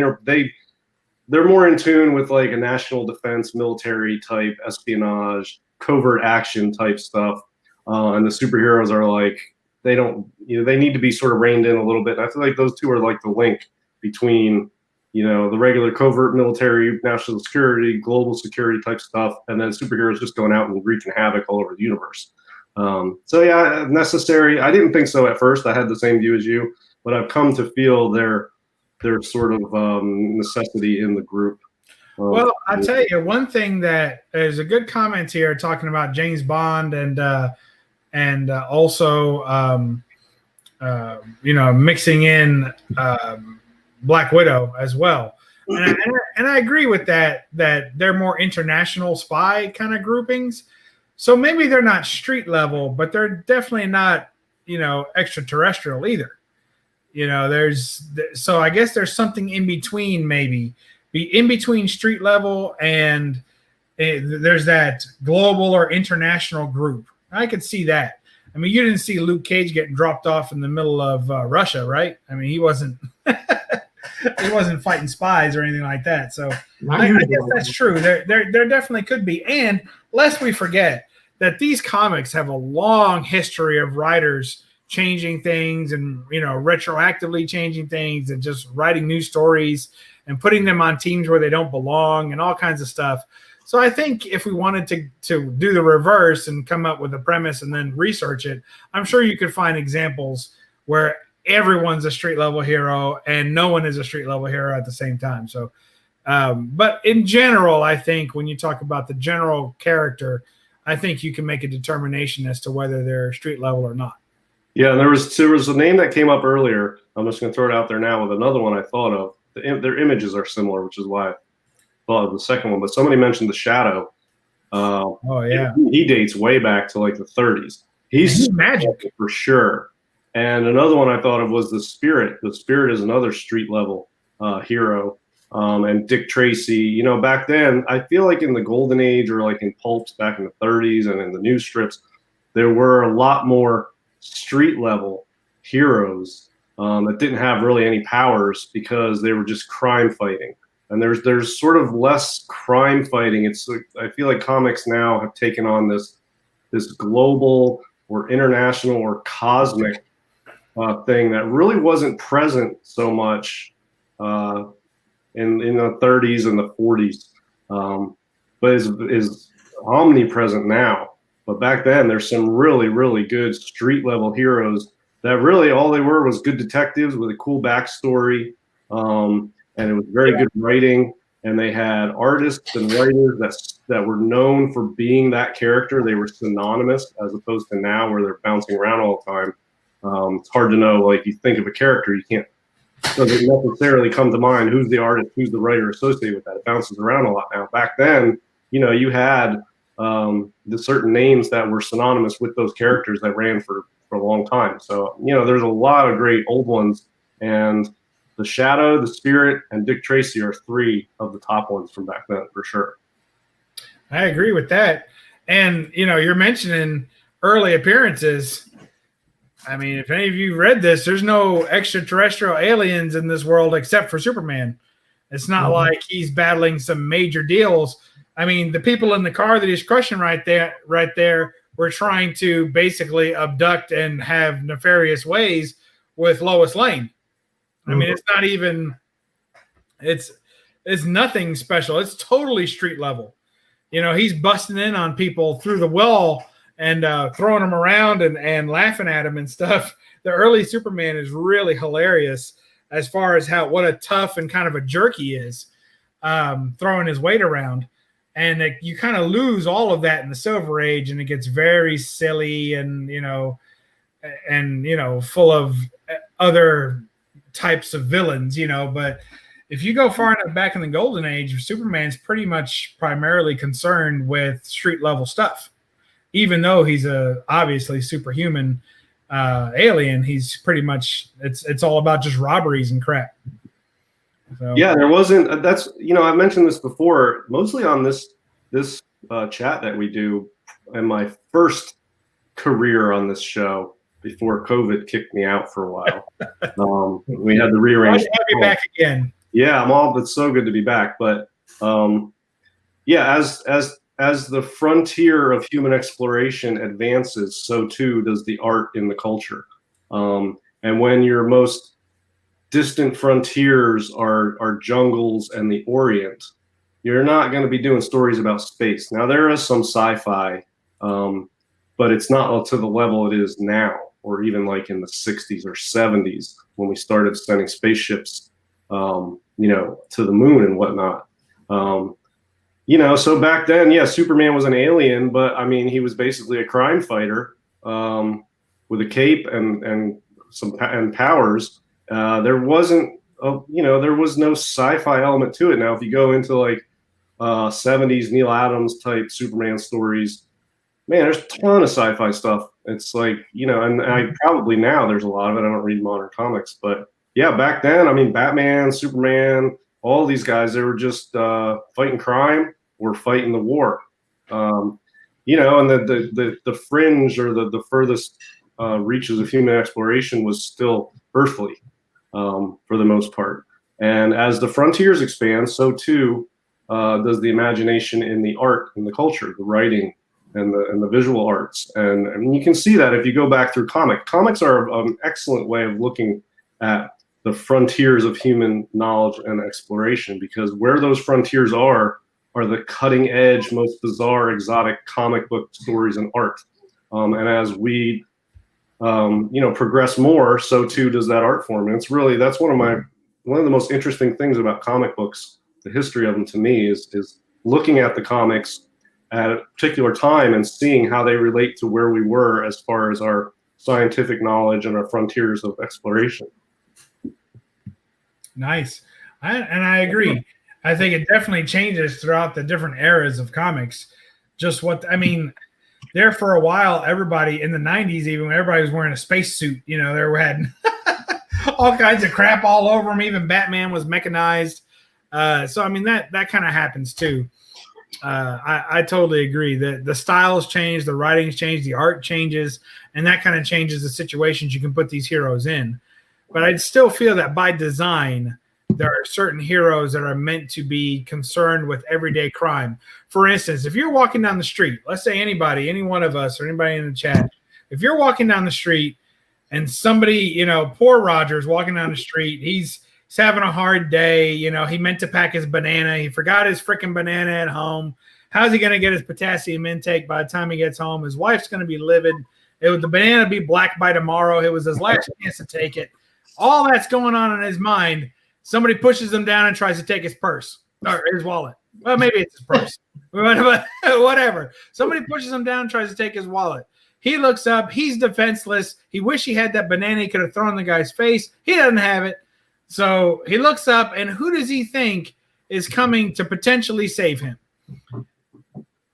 [SPEAKER 2] they're more in tune with like a national defense, military type espionage, covert action type stuff, and the superheroes are like they don't, they need to be sort of reined in a little bit. And I feel like those two are like the link between the regular covert military, national security, global security type stuff, and then superheroes just going out and wreaking havoc all over the universe. So yeah, necessary. I didn't think so at first. I had the same view as you, but I've come to feel their sort of necessity in the group.
[SPEAKER 1] Well, I'll tell you one thing that there's a good comment here talking about James Bond and also mixing in Black Widow as well. And I agree with that they're more international spy kind of groupings. So maybe they're not street level, but they're definitely not, extraterrestrial either. So I guess there's something in between, maybe be in between street level and there's that global or international group. I could see that. I mean, you didn't see Luke Cage getting dropped off in the middle of Russia, right? I mean, he wasn't fighting spies or anything like that. So I guess that's true. There definitely could be. And lest we forget that these comics have a long history of writers changing things and, retroactively changing things and just writing new stories and putting them on teams where they don't belong and all kinds of stuff. So I think if we wanted to do the reverse and come up with a premise and then research it, I'm sure you could find examples where everyone's a street level hero and no one is a street level hero at the same time. So, but in general, I think when you talk about the general character, I think you can make a determination as to whether they're street level or not.
[SPEAKER 2] Yeah, and there was a name that came up earlier. I'm just going to throw it out there now with another one I thought of. Their images are similar, which is why I thought of the second one. But somebody mentioned the Shadow.
[SPEAKER 1] Oh yeah,
[SPEAKER 2] he dates way back to like the 30s. He's
[SPEAKER 1] magic
[SPEAKER 2] for sure. And another one I thought of was the Spirit. The Spirit is another street level hero. And Dick Tracy. You know, back then, I feel like in the Golden Age or like in pulps back in the 30s and in the news strips, there were a lot more street level heroes that didn't have really any powers because they were just crime fighting. And there's sort of less crime fighting. It's I feel like comics now have taken on this global or international or cosmic thing that really wasn't present so much in the 30s and the 40s, but is omnipresent now. But back then, there's some really, really good street level heroes that really all they were was good detectives with a cool backstory. And it was very good writing, and they had artists and writers that were known for being that character. They were synonymous, as opposed to now where they're bouncing around all the time. It's hard to know. Like, you think of a character, you can't doesn't necessarily come to mind who's the artist, who's the writer associated with that. It bounces around a lot now. Back then, you know, you had the certain names that were synonymous with those characters that ran for a long time. So, you know, there's a lot of great old ones, and the Shadow, the Spirit, and Dick Tracy are three of the top ones from back then for sure.
[SPEAKER 1] I agree with that. And, you know, you're mentioning early appearances. I mean, if any of you read this, there's no extraterrestrial aliens in this world except for Superman. It's not like he's battling some major deals. I mean, the people in the car that he's crushing right there were trying to basically abduct and have nefarious ways with Lois Lane. I mean, it's not even it's nothing special. It's totally street level. You know, he's busting in on people through the wall and throwing them around and laughing at them and stuff. The early Superman is really hilarious as far as what a tough and kind of a jerk he is, throwing his weight around. And you kind of lose all of that in the Silver Age, and it gets very silly and, you know, full of other types of villains, you know. But if you go far enough back in the Golden Age, Superman's pretty much primarily concerned with street level stuff. Even though he's a obviously superhuman alien, he's pretty much it's all about just robberies and crap. So. Yeah,
[SPEAKER 2] there wasn't. That's, you know, I mentioned this before, mostly on this chat that we do in my first career on this show before COVID kicked me out for a while. We had to rearrange.
[SPEAKER 1] I'll be back again.
[SPEAKER 2] Yeah, it's so good to be back. But yeah, as the frontier of human exploration advances, so too does the art in the culture. And when your most distant frontiers are jungles and the Orient, you're not going to be doing stories about space. Now, there is some sci-fi, but it's not to the level it is now, or even like in the 60s or 70s when we started sending spaceships, you know, to the moon and whatnot. You know, so back then, yeah, Superman was an alien, but I mean, he was basically a crime fighter with a cape and powers. There wasn't, you know, there was no sci-fi element to it. Now, if you go into like 70s Neil Adams type Superman stories, man, there's a ton of sci-fi stuff. It's like, you know, and I probably now there's a lot of it. I don't read modern comics, but yeah, back then, I mean, Batman, Superman, all these guys, they were just fighting crime or fighting the war. You know, and the fringe or the furthest reaches of human exploration was still earthly for the most part. And as the frontiers expand, so too does the imagination in the art and the culture, the writing and the visual arts. And you can see that if you go back through comics are an excellent way of looking at the frontiers of human knowledge and exploration, because where those frontiers are the cutting edge, most bizarre, exotic comic book stories and art. And as we progress more, so too does that art form. And that's one of the most interesting things about comic books, the history of them to me, is looking at the comics at a particular time and seeing how they relate to where we were as far as our scientific knowledge and our frontiers of exploration.
[SPEAKER 1] Nice. I agree. I think it definitely changes throughout the different eras of comics. There for a while, everybody in the 90s, even when everybody was wearing a spacesuit, there had all kinds of crap all over them. Even Batman was mechanized. That kind of happens too. I totally agree that the styles change, the writings change, the art changes, and that kind of changes the situations you can put these heroes in. But I'd still feel that by design, there are certain heroes that are meant to be concerned with everyday crime. For instance, if you're walking down the street, let's say anybody, any one of us or anybody in the chat, if you're walking down the street and somebody, poor Roger's walking down the street, he's having a hard day, he meant to pack his banana, he forgot his freaking banana at home. How's he going to get his potassium intake by the time he gets home? His wife's going to be livid. The banana be black by tomorrow. It was his last chance to take it. All that's going on in his mind. Somebody pushes him down and tries to take his purse or his wallet. Well, maybe it's his purse. Whatever. Somebody pushes him down and tries to take his wallet. He looks up. He's defenseless. He wished he had that banana he could have thrown in the guy's face. He doesn't have it. So he looks up, and who does he think is coming to potentially save him?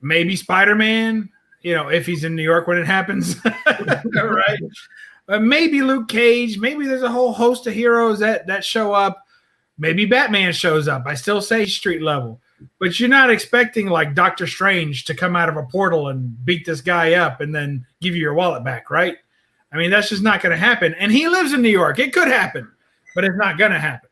[SPEAKER 1] Maybe Spider-Man, if he's in New York when it happens. Right? Maybe Luke Cage. Maybe there's a whole host of heroes that show up. Maybe Batman shows up. I still say street level. But you're not expecting like Doctor Strange to come out of a portal and beat this guy up and then give you your wallet back, right? That's just not going to happen. And he lives in New York. It could happen, but it's not going to happen.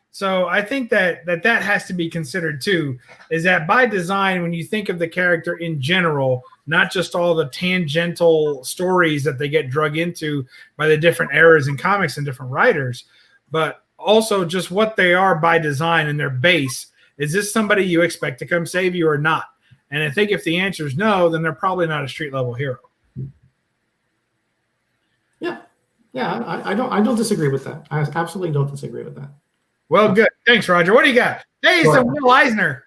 [SPEAKER 1] So I think that has to be considered too, is that by design, when you think of the character in general, not just all the tangential stories that they get drug into by the different eras in comics and different writers, but also just what they are by design and their base. Is this somebody you expect to come save you or not? And I think if the answer is no, then they're probably not a street level hero.
[SPEAKER 3] Yeah, I don't disagree with that. I absolutely don't disagree with that.
[SPEAKER 1] Well, good. Thanks, Roger. What do you got? Hey, some Will Eisner.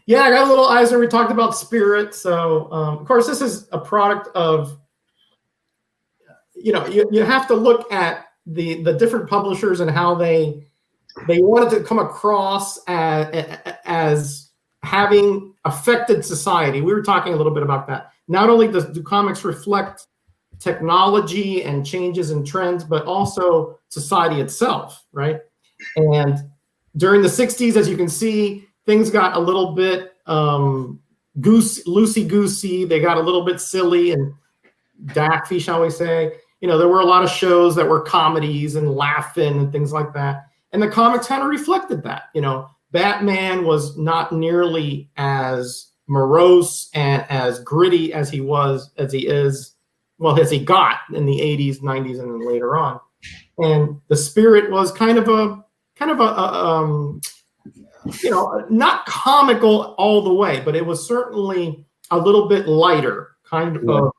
[SPEAKER 3] Yeah, I got a little Eisner. We talked about Spirit. So, of course, this is a product of, you have to look at the different publishers and how they wanted to come across as having affected society. We were talking a little bit about that. Not only do comics reflect technology and changes and trends, but also society itself, right? And during the 60s, as you can see, things got a little bit loosey-goosey. They got a little bit silly and daffy, shall we say. There were a lot of shows that were comedies and laughing and things like that. And the comics kind of reflected that. Batman was not nearly as morose and as gritty as he got in the 80s, 90s, and then later on. And the Spirit was kind of a not comical all the way, but it was certainly a little bit lighter kind of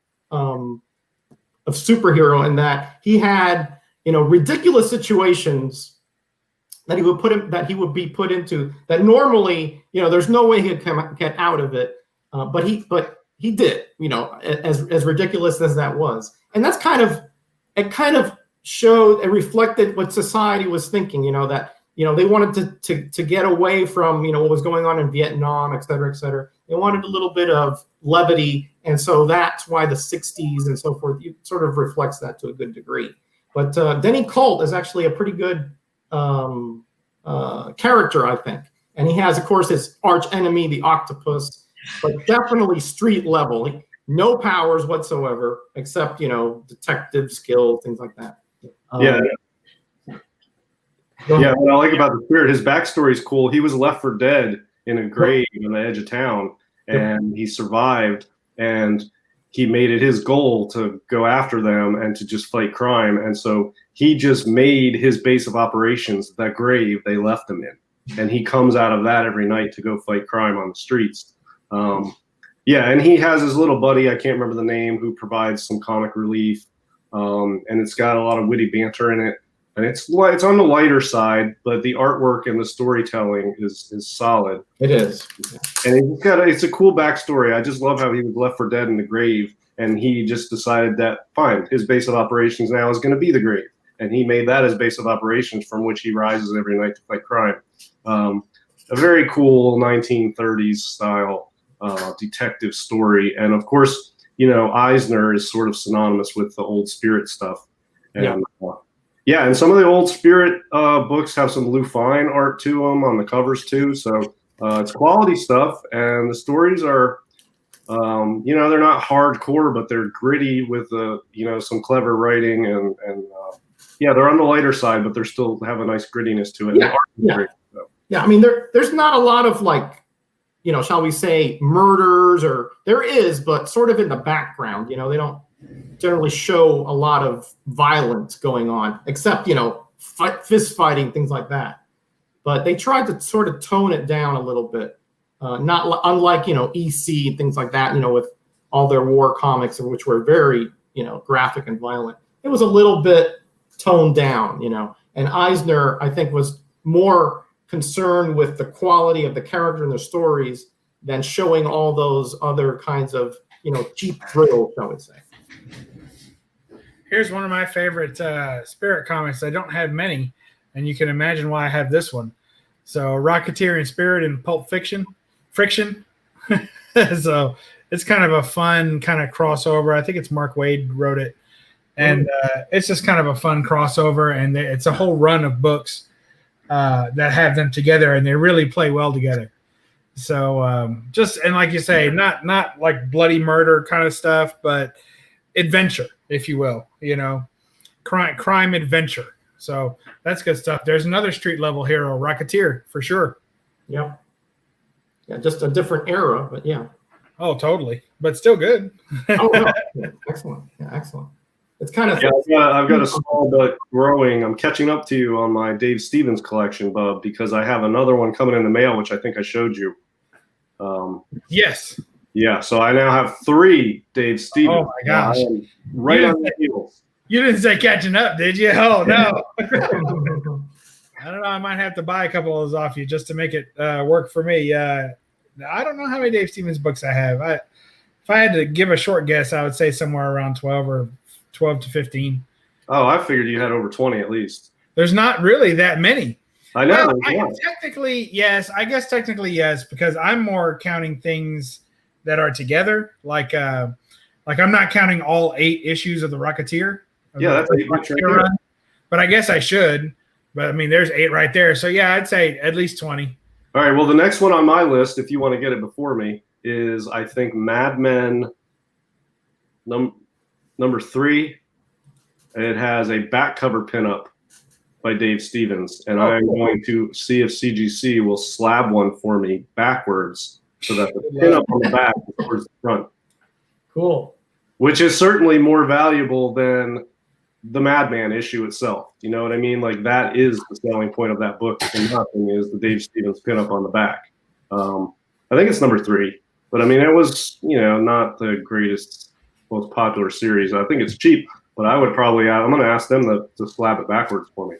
[SPEAKER 3] superhero, in that he had, ridiculous situations that he would be put into that normally, there's no way he'd get out of it. But he did, as ridiculous as that was. And that's kind of showed and reflected what society was thinking, that, they wanted to get away from, what was going on in Vietnam, et cetera, et cetera. They wanted a little bit of levity. And so that's why the 60s and so forth, it sort of reflects that to a good degree. But Denny Colt is actually a pretty good character, I think. And he has, of course, his arch enemy, the octopus, but definitely street level. No powers whatsoever, except, detective skill, things like that.
[SPEAKER 2] What I like about the Spirit, his backstory is cool. He was left for dead in a grave on the edge of town, and he survived, and he made it his goal to go after them and to just fight crime. And so he just made his base of operations that grave they left him in, and he comes out of that every night to go fight crime on the streets. And he has his little buddy, I can't remember the name, who provides some comic relief. and it's got a lot of witty banter in it. And it's on the lighter side, but the artwork and the storytelling is solid.
[SPEAKER 3] It is.
[SPEAKER 2] And it's a cool backstory. I just love how he was left for dead in the grave, and he just decided that, fine, his base of operations now is going to be the grave. And he made that his base of operations from which he rises every night to fight crime. A very cool 1930s style detective story. And of course, Eisner is sort of synonymous with the old Spirit stuff. And and some of the old Spirit books have some Lou Fine art to them on the covers too. So it's quality stuff, and the stories are, they're not hardcore, but they're gritty with some clever writing, and they're on the lighter side, but they still have a nice grittiness to it.
[SPEAKER 3] I mean, there's not a lot of shall we say murders, or there is, but sort of in the background. They don't generally show a lot of violence going on, except fist fighting, things like that. But they tried to sort of tone it down a little bit, unlike EC and things like that. With all their war comics, which were very graphic and violent. It was a little bit toned down, And Eisner, I think, was more concerned with the quality of the character and the stories than showing all those other kinds of cheap thrills, shall we say.
[SPEAKER 1] Here's one of my favorite Spirit comics. I don't have many, and you can imagine why I have this one. So Rocketeer and Spirit in Pulp Fiction. Friction. So it's kind of a fun kind of crossover. I think it's Mark Waid wrote it. And it's just kind of a fun crossover, and it's a whole run of books that have them together, and they really play well together. So and like you say, not like bloody murder kind of stuff, but adventure, if you will, crime adventure. So that's good stuff. There's another street level hero, Rocketeer, for sure.
[SPEAKER 3] Yeah, just a different era, but yeah.
[SPEAKER 1] Oh, totally, but still good.
[SPEAKER 3] Excellent. Yeah, excellent. It's kind of
[SPEAKER 2] I've got a small but growing. I'm catching up to you on my Dave Stevens collection, Bub, because I have another one coming in the mail, which I think I showed you.
[SPEAKER 1] Yes.
[SPEAKER 2] Yeah, so I now have 3 Dave Stevens.
[SPEAKER 1] Oh my gosh!
[SPEAKER 2] Right on the heels.
[SPEAKER 1] You didn't say catching up, did you? Oh no! I don't know. I might have to buy a couple of those off you just to make it work for me. I don't know how many Dave Stevens books I have. If I had to give a short guess, I would say somewhere around 12 to 15.
[SPEAKER 2] Oh, I figured you had over 20 at least.
[SPEAKER 1] There's not really that many.
[SPEAKER 2] I know.
[SPEAKER 1] Well, technically, yes. I guess technically, yes, because I'm more counting things that are together. Like I'm not counting all 8 issues of the Rocketeer.
[SPEAKER 2] That's 8 books right there.
[SPEAKER 1] But I guess I should. But I mean, there's 8 right there. So yeah, I'd say at least 20.
[SPEAKER 2] All right. Well, the next one on my list, if you want to get it before me, is I think Mad Men number 3. It has a back cover pinup by Dave Stevens, and I'm going to see if CGC will slab one for me backwards so that the pinup on the back is towards the front.
[SPEAKER 3] Cool.
[SPEAKER 2] Which is certainly more valuable than the Madman issue itself. You know what I mean? Like, that is the selling point of that book. And nothing is the Dave Stevens pinup on the back. I think it's number 3, but I mean, it was, not the greatest, most popular series. I think it's cheap, but I would probably, I'm going to ask them to slab it backwards for me.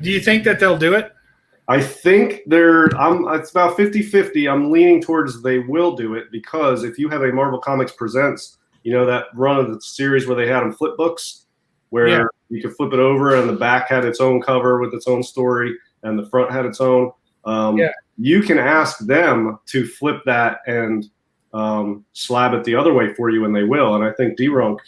[SPEAKER 1] Do you think that they'll do it?
[SPEAKER 2] I think it's about 50-50. I'm leaning towards they will do it, because if you have a Marvel Comics Presents, that run of the series where they had them flip books, where you could flip it over and the back had its own cover with its own story and the front had its own. You can ask them to flip that and slab it the other way for you, and they will. And I think D-Runk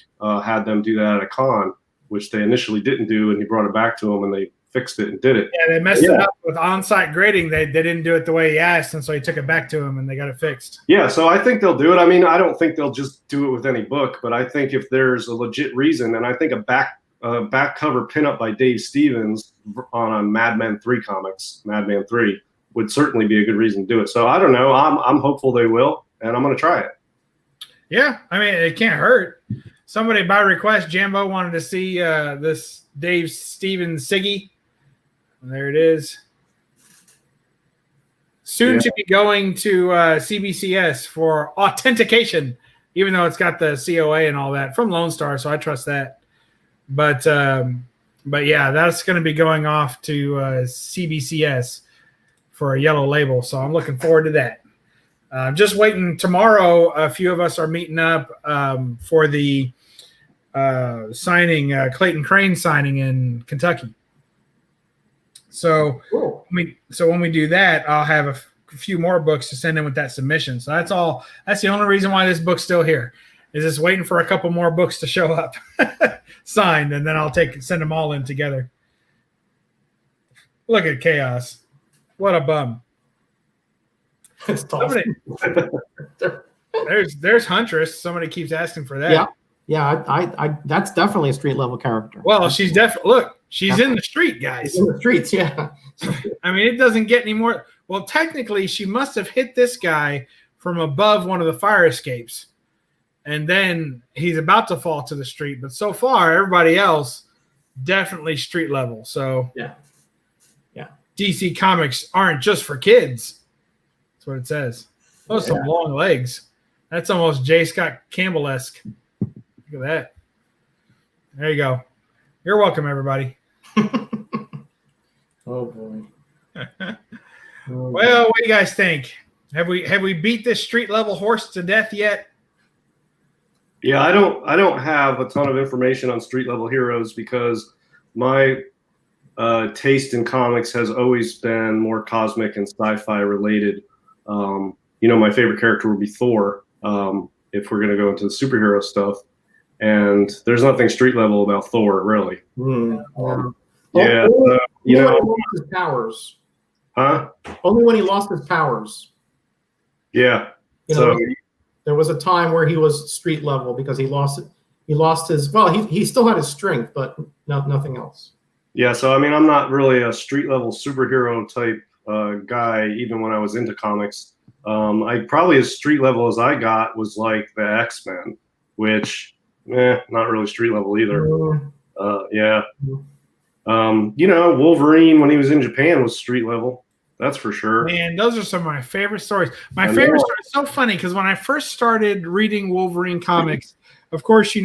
[SPEAKER 2] had them do that at a con, which they initially didn't do, and he brought it back to them, and they fixed it and did it.
[SPEAKER 1] Yeah, they messed it up with on-site grading. They didn't do it the way he asked, and so he took it back to him, and they got it fixed.
[SPEAKER 2] Yeah, so I think they'll do it. I mean, I don't think they'll just do it with any book, but I think if there's a legit reason, and I think a back cover pinup by Dave Stevens on a Madman 3 comics, Madman 3, would certainly be a good reason to do it. So I don't know. I'm hopeful they will, and I'm going to try it.
[SPEAKER 1] Yeah, I mean, it can't hurt. Somebody by request, Jambo wanted to see this Dave Stevens Siggy. And there it is. Soon to be going to CBCS for authentication. even though it's got the COA and all that from Lone Star, so I trust that. But yeah, that's going to be going off to CBCS for a yellow label, so I'm looking forward to that. Just waiting. Tomorrow, a few of us are meeting up for the signing, Clayton Crane signing in Kentucky. So,
[SPEAKER 3] Cool.
[SPEAKER 1] when we do that, I'll have a few more books to send in with that submission. So that's all. That's the only reason why this book's still here. Is just waiting for a couple more books to show up signed, and then I'll send them all in together. Look at Chaos. What a bum.
[SPEAKER 3] It's tough.
[SPEAKER 1] There's Huntress. Somebody keeps asking for that.
[SPEAKER 3] Yeah. I that's definitely a street level character.
[SPEAKER 1] Well, she's definitely she's in the street, guys.
[SPEAKER 3] In the streets, yeah.
[SPEAKER 1] I mean, it doesn't get any more. Well, technically, she must have hit this guy from above one of the fire escapes. And then he's about to fall to the street. But so far, everybody else definitely street level. So
[SPEAKER 3] yeah.
[SPEAKER 1] DC Comics aren't just for kids. That's what it says. Those are some long legs. That's almost J. Scott Campbell-esque. Look at that. There you go. You're welcome, everybody.
[SPEAKER 3] Oh boy.
[SPEAKER 1] Well, what do you guys think? Have we beat this street level horse to death yet?
[SPEAKER 2] Yeah, I don't have a ton of information on street level heroes because my taste in comics has always been more cosmic and sci-fi related. My favorite character would be Thor, if we're going to go into the superhero stuff. And there's nothing street level about Thor, really. Yeah,
[SPEAKER 3] only when he lost his powers.
[SPEAKER 2] Huh?
[SPEAKER 3] Only when he lost his powers.
[SPEAKER 2] Yeah.
[SPEAKER 3] There was a time where he was street level because he lost it. He lost his. Well, he still had his strength, but nothing else.
[SPEAKER 2] Yeah. So I mean, I'm not really a street level superhero type guy. Even when I was into comics, I probably as street level as I got was like the X-Men, which not really street level either. Yeah. Wolverine when he was in Japan was street level. That's for sure.
[SPEAKER 1] Man, those are some of my favorite stories. My favorite story is so funny because when I first started reading Wolverine comics, of course, he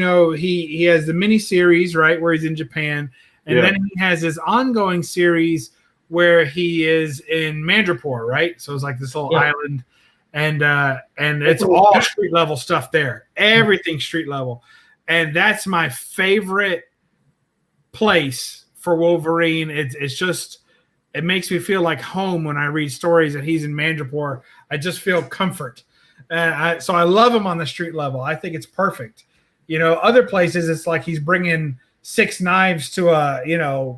[SPEAKER 1] has the miniseries, right, where he's in Japan. And then he has his ongoing series where he is in Mandrapore, right? So it's like this little island. And it's all street level stuff there. Everything street level. And that's my favorite place for Wolverine. It's just... It makes me feel like home when I read stories that he's in Mandrapore. I just feel comfort. So I love him on the street level. I think it's perfect. Other places it's like he's bringing 6 knives to a,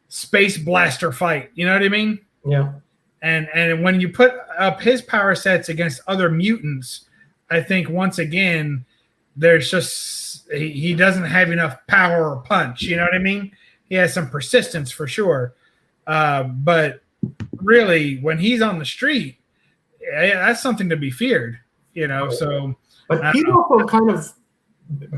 [SPEAKER 1] space blaster fight. You know what I mean?
[SPEAKER 3] Yeah.
[SPEAKER 1] And when you put up his power sets against other mutants, I think once again, there's just, he doesn't have enough power or punch. You know what I mean? He has some persistence for sure. But really, when he's on the street, that's something to be feared, So,
[SPEAKER 3] but he's also kind of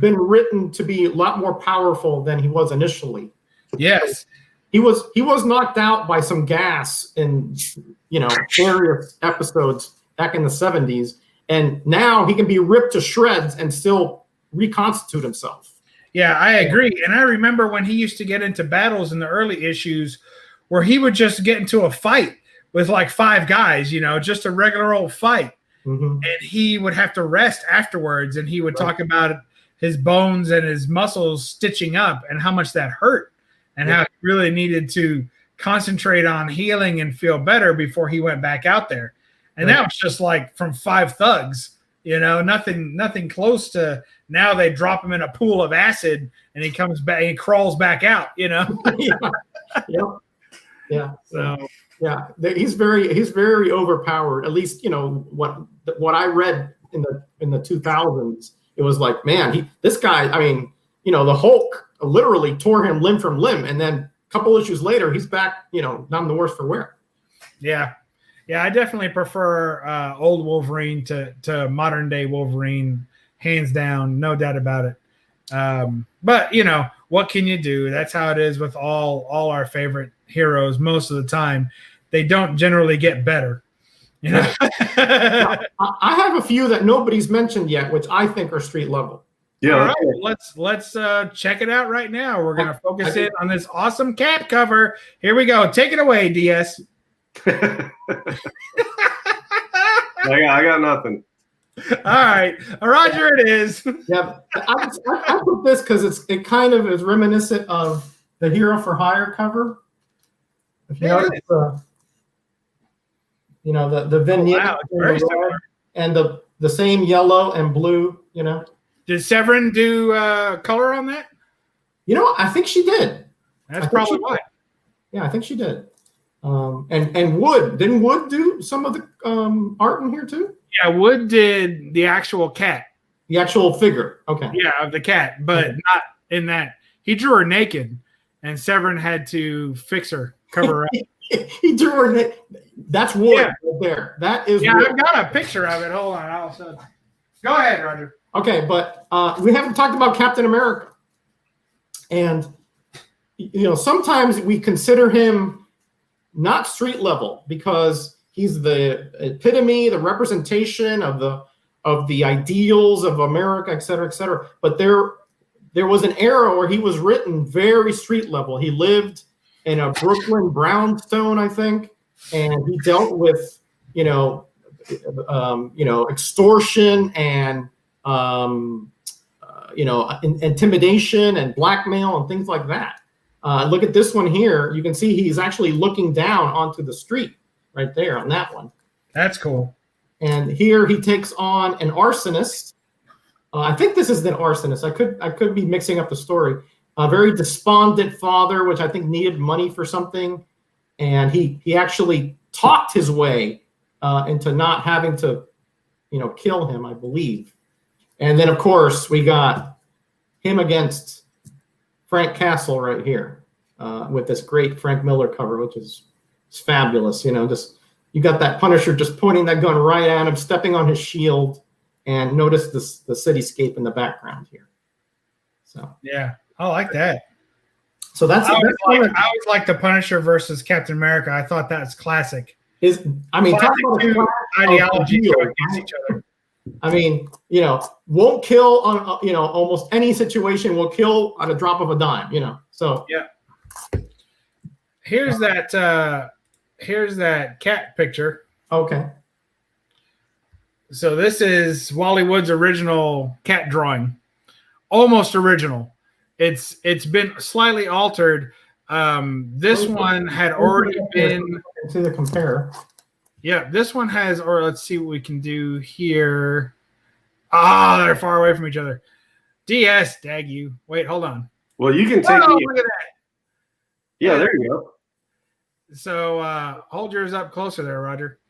[SPEAKER 3] been written to be a lot more powerful than he was initially.
[SPEAKER 1] Yes,
[SPEAKER 3] he was knocked out by some gas in various episodes back in the 70s, and now he can be ripped to shreds and still reconstitute himself.
[SPEAKER 1] Yeah, I agree, and I remember when he used to get into battles in the early issues, where he would just get into a fight with like 5 guys, just a regular old fight. Mm-hmm. And he would have to rest afterwards. And he would talk about his bones and his muscles stitching up and how much that hurt and how he really needed to concentrate on healing and feel better before he went back out there. And that was just like from 5 thugs, nothing close to now they drop him in a pool of acid and he comes back, he crawls back out,
[SPEAKER 3] Yeah. Yeah.
[SPEAKER 1] So
[SPEAKER 3] he's very overpowered. At least what I read in the 2000s. It was like, man, this guy. I mean, the Hulk literally tore him limb from limb, and then a couple issues later, he's back. None the worse for wear.
[SPEAKER 1] Yeah. I definitely prefer old Wolverine to modern day Wolverine, hands down, no doubt about it. But what can you do? That's how it is with all our favorite heroes. Most of the time, they don't generally get better. You know?
[SPEAKER 3] I have a few that nobody's mentioned yet, which I think are street level.
[SPEAKER 2] Yeah.
[SPEAKER 1] All right, let's check it out right now. We're gonna focus in on this awesome cat cover. Here we go. Take it away, DS.
[SPEAKER 2] I got nothing.
[SPEAKER 1] All right, Roger, it is.
[SPEAKER 3] Yeah, I put this because it kind of is reminiscent of the Hero for Hire cover. If you notice, the vignette
[SPEAKER 1] very similar.
[SPEAKER 3] and the same yellow and blue.
[SPEAKER 1] Did Severin do color on that?
[SPEAKER 3] I think she did.
[SPEAKER 1] That's probably why.
[SPEAKER 3] Yeah, I think she did. And Wood, didn't Wood do some of the art in here too?
[SPEAKER 1] Yeah, Wood did the actual cat.
[SPEAKER 3] The actual figure. Okay.
[SPEAKER 1] Yeah, of the cat, but not in that. He drew her naked, and Severin had to fix her, cover her up.
[SPEAKER 3] He drew her naked. That's Wood right there. That is.
[SPEAKER 1] Yeah,
[SPEAKER 3] Wood.
[SPEAKER 1] I've got a picture of it. Hold on. Go ahead, Roger.
[SPEAKER 3] Okay, but we haven't talked about Captain America. And, sometimes we consider him not street level because he's the epitome, the representation of the ideals of America, et cetera, et cetera. But there was an era where he was written very street level. He lived in a Brooklyn brownstone, I think, and he dealt with, extortion and intimidation and blackmail and things like that. Look at this one here. You can see he's actually looking down onto the street right there on that one.
[SPEAKER 1] That's cool.
[SPEAKER 3] And here he takes on an arsonist. I think this is an arsonist. I could be mixing up the story. A very despondent father, which I think needed money for something, and he actually talked his way into not having to, kill him, I believe. And then, of course, we got him against Frank Castle right here with this great Frank Miller cover, which is fabulous. Just you got that Punisher just pointing that gun right at him, stepping on his shield, and notice the cityscape in the background here. So
[SPEAKER 1] yeah, I like that.
[SPEAKER 3] So I
[SPEAKER 1] always like the Punisher versus Captain America. I thought that's classic.
[SPEAKER 3] Talk about
[SPEAKER 1] ideology against each other.
[SPEAKER 3] Won't kill on almost any situation. Will kill on a drop of a dime. So
[SPEAKER 1] yeah. Here's that cat picture.
[SPEAKER 3] Okay.
[SPEAKER 1] So this is Wally Wood's original cat drawing, almost original. It's been slightly altered. This one had already been.
[SPEAKER 3] To the compare.
[SPEAKER 1] Yeah, this one has, or let's see what we can do here. They're far away from each other. DS, dag you. Wait, hold on.
[SPEAKER 2] Well, you can take.
[SPEAKER 1] Look at that.
[SPEAKER 2] Yeah, there you go.
[SPEAKER 1] So hold yours up closer there, Roger.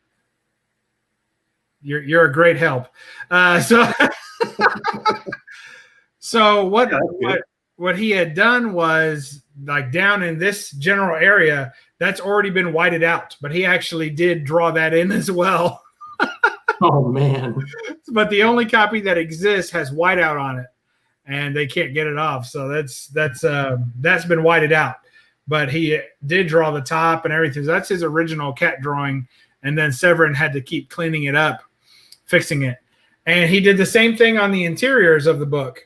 [SPEAKER 1] You're a great help. So what he had done was, like, down in this general area, that's already been whited out, but he actually did draw that in as well.
[SPEAKER 3] Oh man.
[SPEAKER 1] But the only copy that exists has whiteout on it, and they can't get it off. So that's been whited out. But he did draw the top and everything. So that's his original cat drawing, and then Severin had to keep cleaning it up, fixing it. And he did the same thing on the interiors of the book.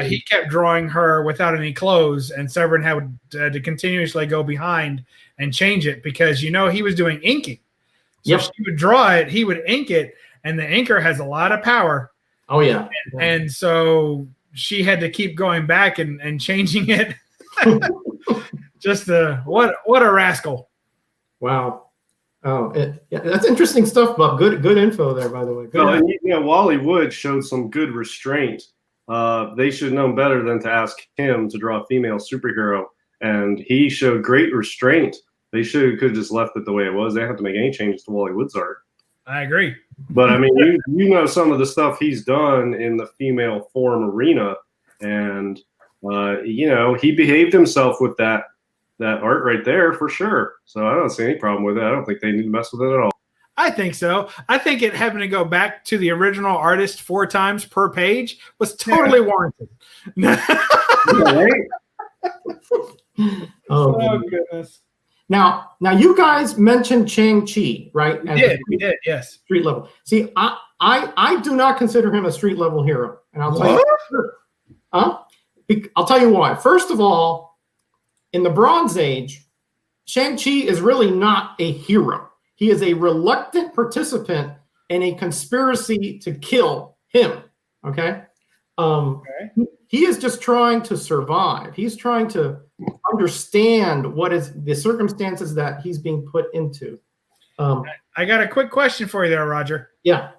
[SPEAKER 1] He kept drawing her without any clothes, and Severin had to continuously go behind and change it because, he was doing inking. So she would draw it, he would ink it, and the inker has a lot of power.
[SPEAKER 3] Oh, yeah.
[SPEAKER 1] And so she had to keep going back and changing it. Just what a rascal.
[SPEAKER 3] Wow. Oh, that's interesting stuff, Bob. Good info there, by the way.
[SPEAKER 2] Wally Wood showed some good restraint. They should have known better than to ask him to draw a female superhero, and he showed great restraint. They could have just left it the way it was. They didn't have to make any changes to Wally Wood's art.
[SPEAKER 1] I agree.
[SPEAKER 2] But I mean, you some of the stuff he's done in the female form arena, and he behaved himself with that art right there for sure. So I don't see any problem with it. I don't think they need to mess with it at all.
[SPEAKER 1] I think so. I think it having to go back to the original artist 4 times per page was totally warranted.
[SPEAKER 3] Oh,
[SPEAKER 1] goodness.
[SPEAKER 3] Now you guys mentioned Shang-Chi, right?
[SPEAKER 1] We did, yes.
[SPEAKER 3] Street level. See, I do not consider him a street level hero, and I'll tell you. I'll tell you why. First of all, in the Bronze Age, Shang-Chi is really not a hero. He is a reluctant participant in a conspiracy to kill him. Okay. He is just trying to survive. He's trying to understand what is the circumstances that he's being put into.
[SPEAKER 1] I got a quick question for you there, Roger.
[SPEAKER 3] Yeah.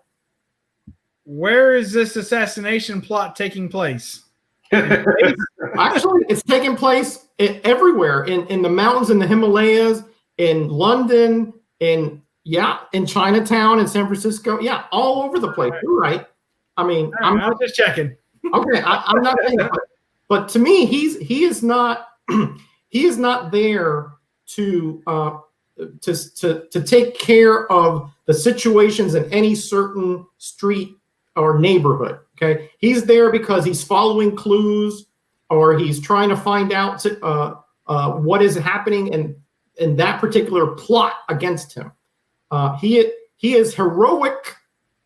[SPEAKER 1] Where is this assassination plot taking place?
[SPEAKER 3] Actually, it's taking place everywhere in the mountains, in the Himalayas, in London, in Chinatown, in San Francisco. Yeah, all over the place. You're right. I mean,
[SPEAKER 1] I was just checking.
[SPEAKER 3] Okay, I'm not saying that, but to me, he is not there to take care of the situations in any certain street or neighborhood. Okay, he's there because he's following clues, or he's trying to find out what is happening in that particular plot against him. He is heroic,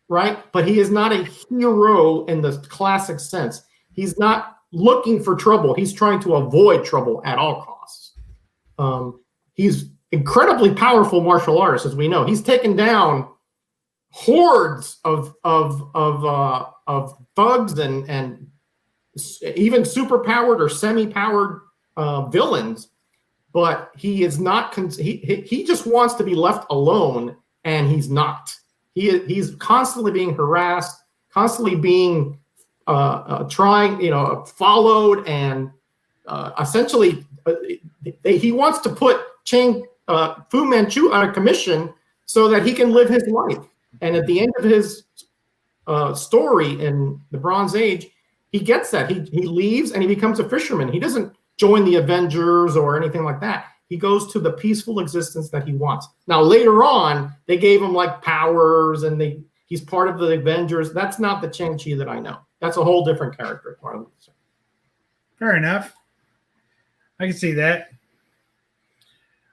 [SPEAKER 3] right? But he is not a hero in the classic sense. He's not looking for trouble. He's trying to avoid trouble at all costs. He's incredibly powerful martial artist, as we know. He's taken down hordes of thugs and even superpowered or semi-powered villains, but he is not. He just wants to be left alone, and he's not. He's constantly being harassed, constantly being followed, and essentially he wants to put Fu Manchu on a commission so that he can live his life. And at the end of his story in the Bronze Age, he gets that. He leaves and he becomes a fisherman. He doesn't join the Avengers or anything like that. He goes to the peaceful existence that he wants. Now, later on, they gave him like powers and he's part of the Avengers. That's not the Shang-Chi that I know. That's a whole different character.
[SPEAKER 1] Fair enough. I can see that.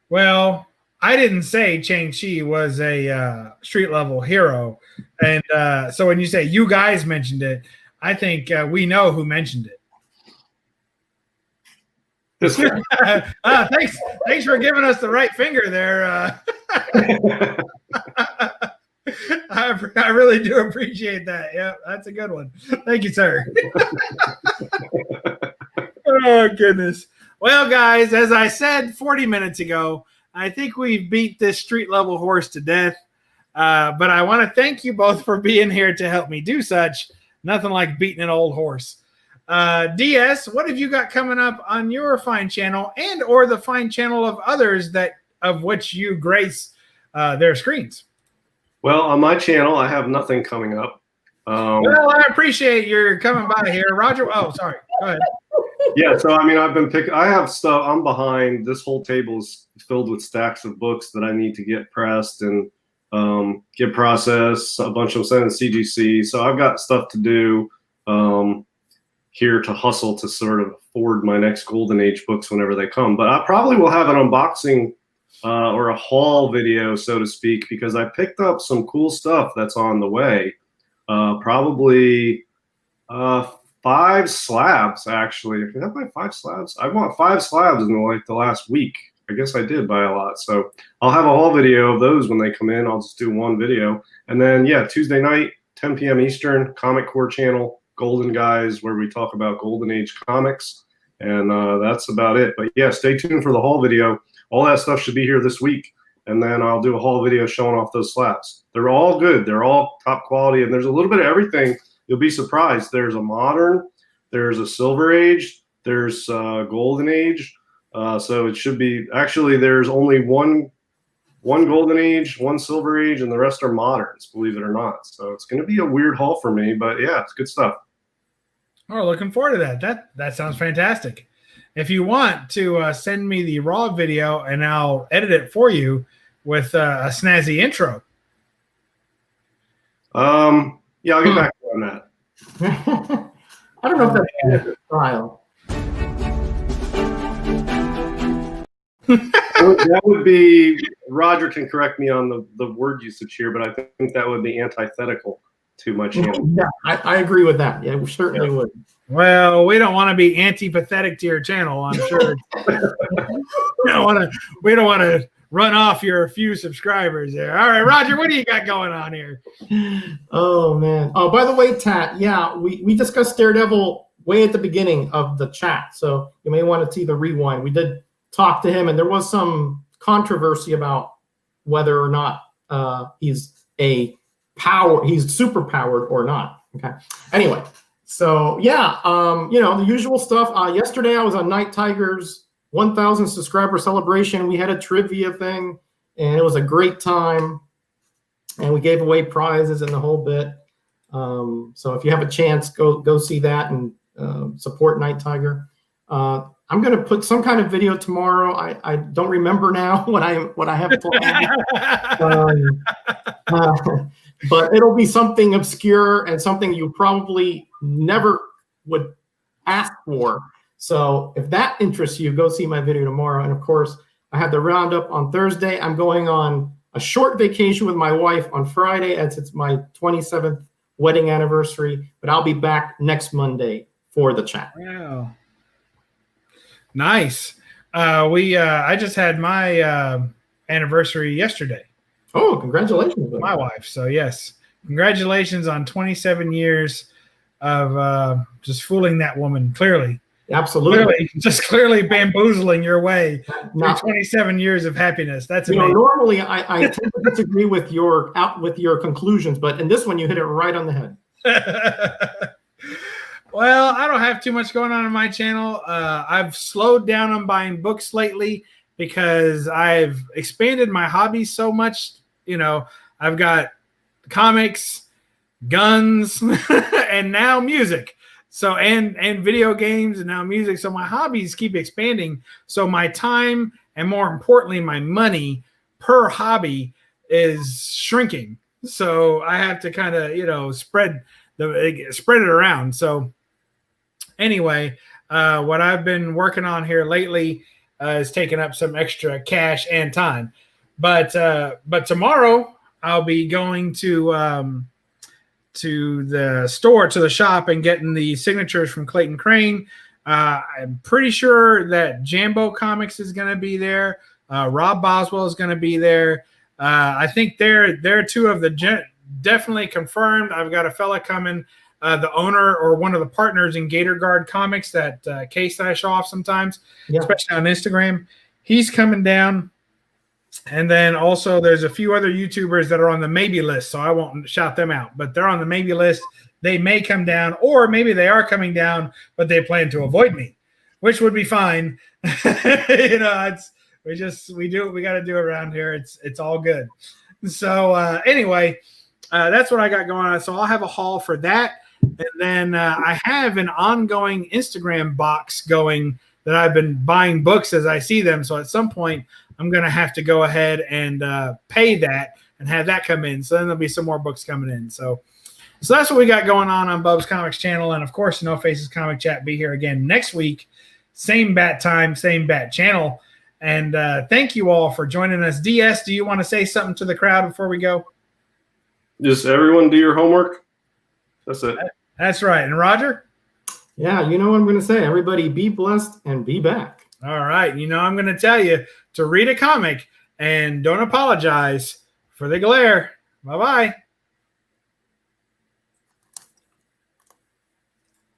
[SPEAKER 1] Well, I didn't say Shang-Chi was a street level hero. And so when you say you guys mentioned it, I think we know who mentioned it. Thanks for giving us the right finger there. I really do appreciate that. Yeah, that's a good one. Thank you, sir. Oh, goodness. Well, guys, as I said 40 minutes ago, I think we've beat this street level horse to death. But I want to thank you both for being here to help me do such. Nothing like beating an old horse. DS, what have you got coming up on your fine channel and or the fine channel of others of which you grace their screens?
[SPEAKER 2] Well, on my channel, I have nothing coming up.
[SPEAKER 1] Well, I appreciate your coming by here. Roger, oh, sorry. Go ahead.
[SPEAKER 2] Yeah, so I mean, I have stuff. I'm behind. This whole table is filled with stacks of books that I need to get pressed and get processed. A bunch of them sent in CGC. So I've got stuff to do here to hustle to sort of afford my next Golden Age books whenever they come. But I probably will have an unboxing or a haul video, so to speak, because I picked up some cool stuff that's on the way. Probably 5 slabs, actually. Did I buy 5 slabs? I bought 5 slabs in the last week. I guess I did buy a lot. So I'll have a haul video of those when they come in. I'll just do one video. And then, yeah, Tuesday night, 10 p.m. Eastern, Comic Core channel, Golden Guys, where we talk about Golden Age comics. And that's about it. But, yeah, stay tuned for the haul video. All that stuff should be here this week. And then I'll do a haul video showing off those slabs. They're all good. They're all top quality. And there's a little bit of everything. You'll be surprised. There's a modern, there's a Silver Age, there's Golden Age. So it should be, actually, there's only one Golden Age, 1 Silver Age, and the rest are moderns, believe it or not. So it's going to be a weird haul for me, but yeah, it's good stuff.
[SPEAKER 1] Oh, looking forward to that. That sounds fantastic. If you want to send me the raw video and I'll edit it for you with a snazzy intro.
[SPEAKER 2] Yeah, I'll get back to you on that.
[SPEAKER 3] I don't know if that's a style.
[SPEAKER 2] That would be, Roger can correct me on the word usage here, but I think that would be antithetical to my channel.
[SPEAKER 3] Yeah, I agree with that. Yeah, we certainly would.
[SPEAKER 1] Well, we don't want to be antipathetic to your channel, I'm sure. we don't want to run off your few subscribers there. All right, Roger, what do you got going on here?
[SPEAKER 3] Oh, man. Oh, by the way, Tat, yeah, we discussed Daredevil way at the beginning of the chat, so you may want to see the rewind. We did talk to him, and there was some controversy about whether or not he's super powered or not. Okay. Anyway, so yeah, the usual stuff. Yesterday I was on Night Tiger's 1,000 subscriber celebration. We had a trivia thing, and it was a great time. And we gave away prizes and the whole bit. So if you have a chance, go see that and support Night Tiger. I'm going to put some kind of video tomorrow. I don't remember now what I have planned. But it'll be something obscure and something you probably never would ask for. So if that interests you, go see my video tomorrow. And of course, I have the roundup on Thursday. I'm going on a short vacation with my wife on Friday, as it's my 27th wedding anniversary. But I'll be back next Monday for the chat.
[SPEAKER 1] Wow. Nice. I just had my anniversary yesterday.
[SPEAKER 3] Oh, congratulations.
[SPEAKER 1] My wife. So yes, congratulations on 27 years of just fooling that woman. Clearly.
[SPEAKER 3] Absolutely.
[SPEAKER 1] Clearly bamboozling your way through 27 years of happiness. That's amazing.
[SPEAKER 3] Normally I tend to disagree with your conclusions, but in this one you hit it right on the head.
[SPEAKER 1] Well, I don't have too much going on my channel. I've slowed down on buying books lately because I've expanded my hobbies so much. I've got comics, guns, and now music. So and video games and now music. So my hobbies keep expanding. So my time and more importantly, my money per hobby is shrinking. So I have to kind of, spread it around. So anyway, what I've been working on here lately is taking up some extra cash and time. But tomorrow I'll be going to the store, to the shop, and getting the signatures from Clayton Crane. I'm pretty sure that Jambo Comics is going to be there. Rob Boswell is going to be there. I think they're two of the definitely confirmed. I've got a fella coming, the owner or one of the partners in Gator Guard Comics, that case that I show off sometimes, especially on Instagram. He's coming down. And then also there's a few other YouTubers that are on the maybe list, so I won't shout them out, but they're on the maybe list. They may come down, or maybe they are coming down, but they plan to avoid me, which would be fine. We got to do around here. It's all good. So anyway, that's what I got going on. So I'll have a haul for that. And then I have an ongoing Instagram box going that I've been buying books as I see them. So at some point, I'm going to have to go ahead and pay that and have that come in. So then there'll be some more books coming in. So that's what we got going on BUB'S Comics channel. And of course, No Faces Comic Chat be here again next week. Same bat time, same bat channel. And thank you all for joining us. DS, do you want to say something to the crowd before we go?
[SPEAKER 2] Just everyone do your homework. That's it.
[SPEAKER 1] That's right. And Roger?
[SPEAKER 3] Yeah, you know what I'm going to say. Everybody be blessed and be back.
[SPEAKER 1] All right. I'm going to tell you to read a comic and don't apologize for the glare. Bye-bye.